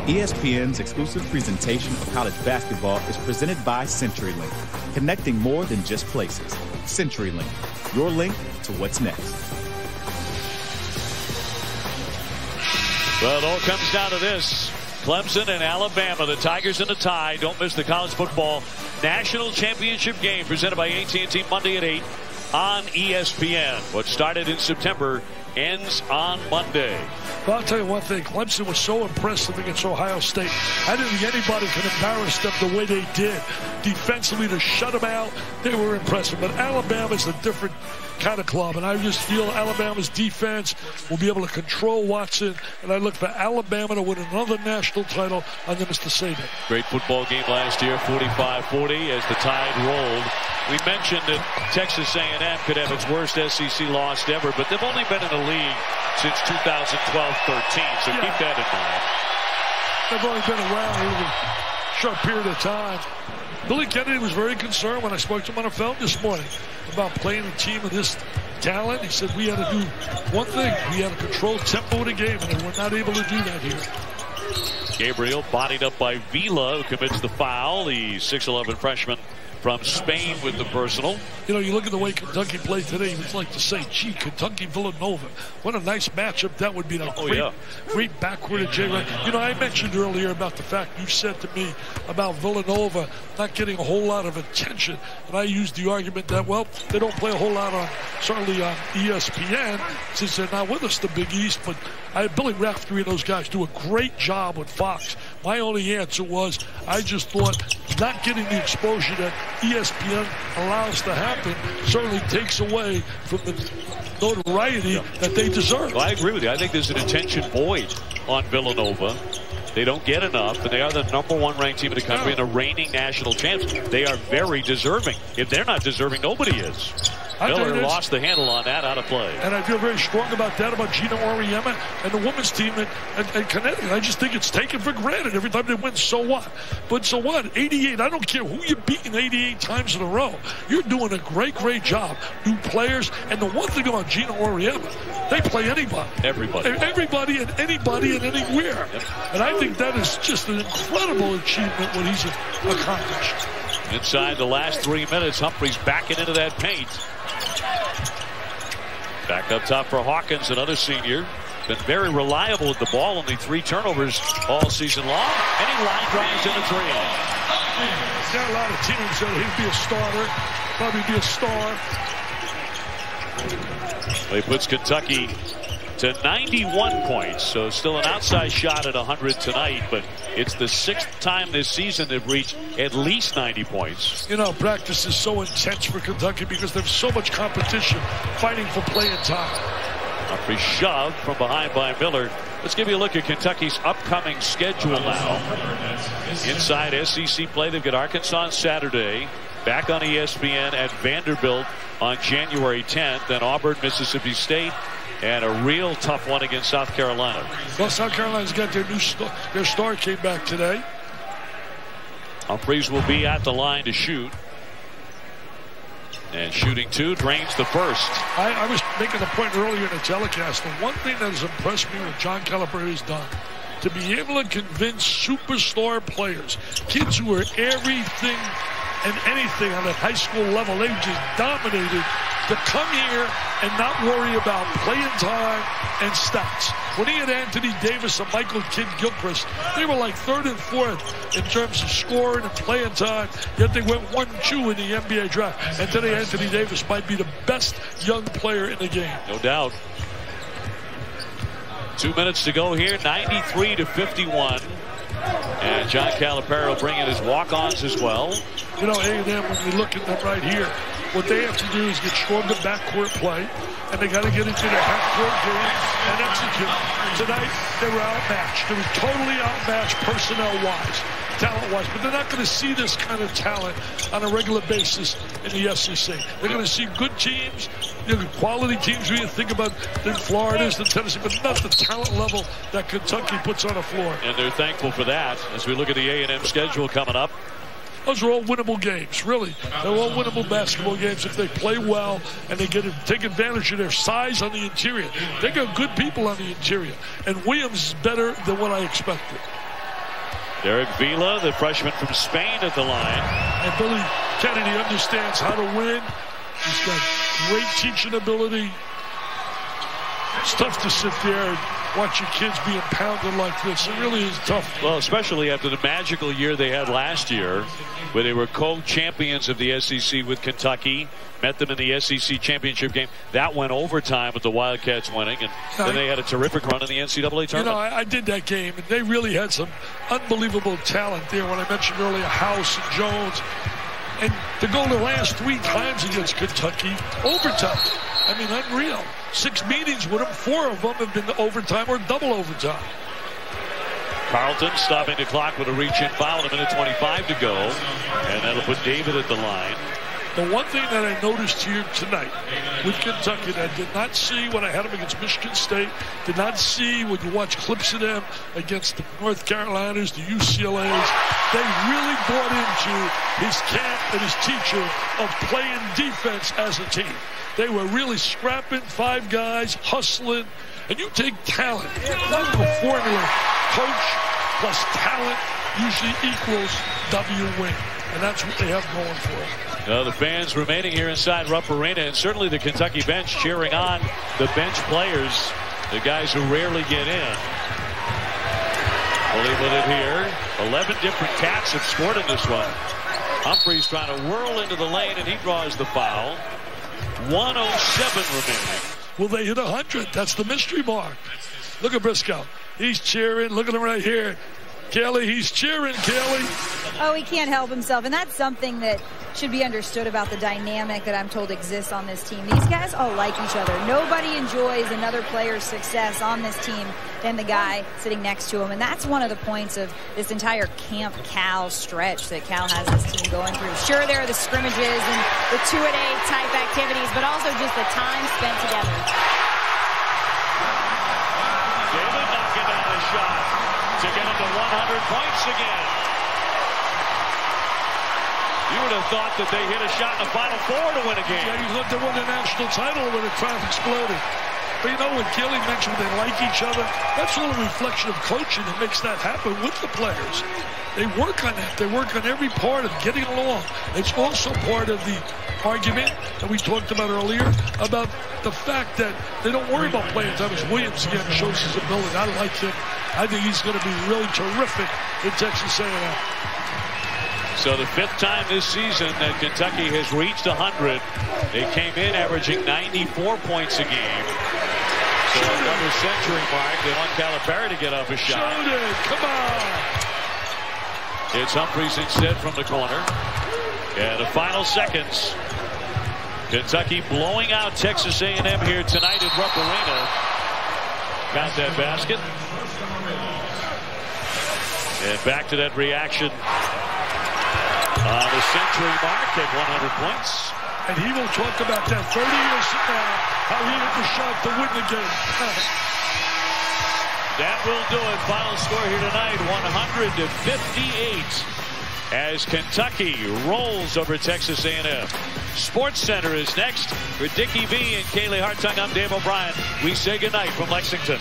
ESPN's exclusive presentation of college basketball is presented by CenturyLink, connecting more than just places. CenturyLink, your link to what's next. Well, it all comes down to this. Clemson and Alabama, the Tigers in a tie. Don't miss the college football national championship game presented by AT&T Monday at 8 on ESPN. What started in September ends on Monday. Well, I'll tell you one thing. Clemson was so impressive against Ohio State. I didn't think anybody could embarrass them the way they did. Defensively, to shut them out, they were impressive. But Alabama's a different kind of club, and I just feel Alabama's defense will be able to control Watson, and I look for Alabama to win another national title under Mr. Saban. Great football game last year, 45-40 as the Tide rolled. We mentioned that Texas A&M could have its worst SEC loss ever, but they've only been in the league since 2012-13, so keep that in mind. They've only been around for a short period of time. Billy Kennedy was very concerned when I spoke to him on the phone this morning about playing a team of this talent. He said we had to do one thing. We had to control tempo of the game, and we're not able to do that here. Gabriel bodied up by Vila, who commits the foul. The 6'11 freshman from Spain with the personal. You know, you look at the way Kentucky played today, it's like to say, gee, Kentucky-Villanova. What a nice matchup that would be. Great backward at J. You know, I mentioned earlier about the fact you said to me about Villanova not getting a whole lot of attention. And I used the argument that, well, they don't play a whole lot on, certainly on ESPN, since they're not with us, the Big East. But Billy Raftery and those guys do a great job with Fox My only answer was I just thought not getting the exposure that ESPN allows to happen certainly takes away from the notoriety that they deserve. Well, I agree with you. I think there's an attention void on Villanova. They don't get enough, and they are the #1 ranked team in the country and a reigning national champs. They are very deserving. If they're not deserving, nobody is. Miller lost the handle on that, out of play. And I feel very strong about that, about Gina Auriemma and the women's team at Connecticut. I just think it's taken for granted. Every time they win, so what? But so what? 88, I don't care who you're beating 88 times in a row. You're doing a great, great job. New players. And the one thing about Gina Auriemma, they play anybody. Everybody. Everybody and anybody and anywhere. Yep. And I think that is just an incredible achievement what he's accomplished. Inside the last 3 minutes, Humphreys backing into that paint. Back up top for Hawkins, another senior. Been very reliable with the ball, only 3 turnovers all season long. And he line drives in a 3. There are a lot of teams that he'd be a starter, probably be a star. Well, he puts Kentucky to 91 points, so still an outside shot at 100 tonight, but it's the 6th time this season they've reached at least 90 points. You know, practice is so intense for Kentucky because there's so much competition fighting for playing time. Humphrey shoved from behind by Miller. Let's give you a look at Kentucky's upcoming schedule now. Inside SEC play, they've got Arkansas on Saturday, back on ESPN at Vanderbilt on January 10th, then Auburn, Mississippi State, and a real tough one against South Carolina. Well, South Carolina's got their star came back today. Humphreys will be at the line to shoot. And shooting 2, drains the first. I was making a point earlier in the telecast. The one thing that has impressed me what John Calipari has done, to be able to convince superstar players, kids who are everything and anything on a high school level, they just dominated, to come here and not worry about playing time and stats. When he had Anthony Davis and Michael Kidd-Gilchrist, they were like 3rd and 4th in terms of scoring and playing time, yet they went 1-2 in the NBA draft. And today Anthony Davis might be the best young player in the game. No doubt. 2 minutes to go here, 93-51. And John Calipari will bring in his walk-ons as well. You know, A&M, when you look at them right here, what they have to do is get stronger backcourt play, and they got to get into their half-court game and execute. Tonight, they were outmatched. They were totally outmatched personnel-wise, talent-wise, but they're not going to see this kind of talent on a regular basis in the SEC. They're going to see good teams, quality teams when you think about the Floridas, the Tennessee, but not the talent level that Kentucky puts on the floor. And they're thankful for that as we look at the A&M schedule coming up. Those are all winnable games, really. They're all winnable basketball games if they play well and they take advantage of their size on the interior. They got good people on the interior. And Williams is better than what I expected. Derek Vila, the freshman from Spain, at the line. And Billy Kennedy understands how to win. He's got great teaching ability. It's tough to sit there and watch your kids being pounded like this. It really is tough. Well, especially after the magical year they had last year, where they were co-champions of the SEC with Kentucky, met them in the SEC championship game. That went overtime with the Wildcats winning, and then they had a terrific run in the NCAA tournament. You know, I did that game, and they really had some unbelievable talent there. When I mentioned earlier, House and Jones. And to go the last 3 times against Kentucky, overtime. I mean, unreal. 6 meetings with them, 4 of them have been overtime or double overtime. Carlton stopping the clock with a reach-in foul, 1:25 to go. And that'll put David at the line. The one thing that I noticed here tonight with Kentucky that I did not see when I had them against Michigan State, did not see when you watch clips of them against the North Carolinas, the UCLAs, they really bought into his camp and his teacher of playing defense as a team. They were really scrapping, 5 guys, hustling, and you take talent. One of the formula, coach plus talent usually equals W win, and that's what they have going for them. The fans remaining here inside Rupp Arena, and certainly the Kentucky bench cheering on the bench players, the guys who rarely get in. Fully with it here. 11 different cats have scored in this one. Humphreys trying to whirl into the lane, and he draws the foul. 1:07 remaining. Will they hit 100? That's the mystery mark. Look at Briscoe. He's cheering. Look at him right here. Kelly, he's cheering, Kelly. Oh, he can't help himself. And that's something that should be understood about the dynamic that I'm told exists on this team. These guys all like each other. Nobody enjoys another player's success on this team than the guy sitting next to him. And that's one of the points of this entire Camp Cal stretch that Cal has this team going through. Sure, there are the scrimmages and the 2-at-8 type activities, but also just the time spent together. David knocking down a shot to get him to 100 points again. You would have thought that they hit a shot in the Final Four to win a game. Yeah, you thought they won the national title when the crowd exploded. But you know, when Kelly mentioned they like each other, that's all a reflection of coaching that makes that happen with the players. They work on that. They work on every part of getting along. It's also part of the argument that we talked about earlier about the fact that they don't worry about playing Thomas Williams again shows his ability. I like him. I think he's going to be really terrific in Texas A&M. So the 5th time this season that Kentucky has reached 100. They came in averaging 94 points a game. So another century mark. They want Calipari to get off a shot. Come on. It's Humphries instead from the corner. And the final seconds. Kentucky blowing out Texas A&M here tonight at Rupp Arena. Got that basket. And back to that reaction. The century mark at 100 points. And he will talk about that 30 years from now, how he hit the shot to win the game. That will do it. Final score here tonight, 100-58 as Kentucky rolls over Texas A&M. Sports Center is next. For Dickie V and Kaylee Hartung, I'm Dave O'Brien. We say goodnight from Lexington.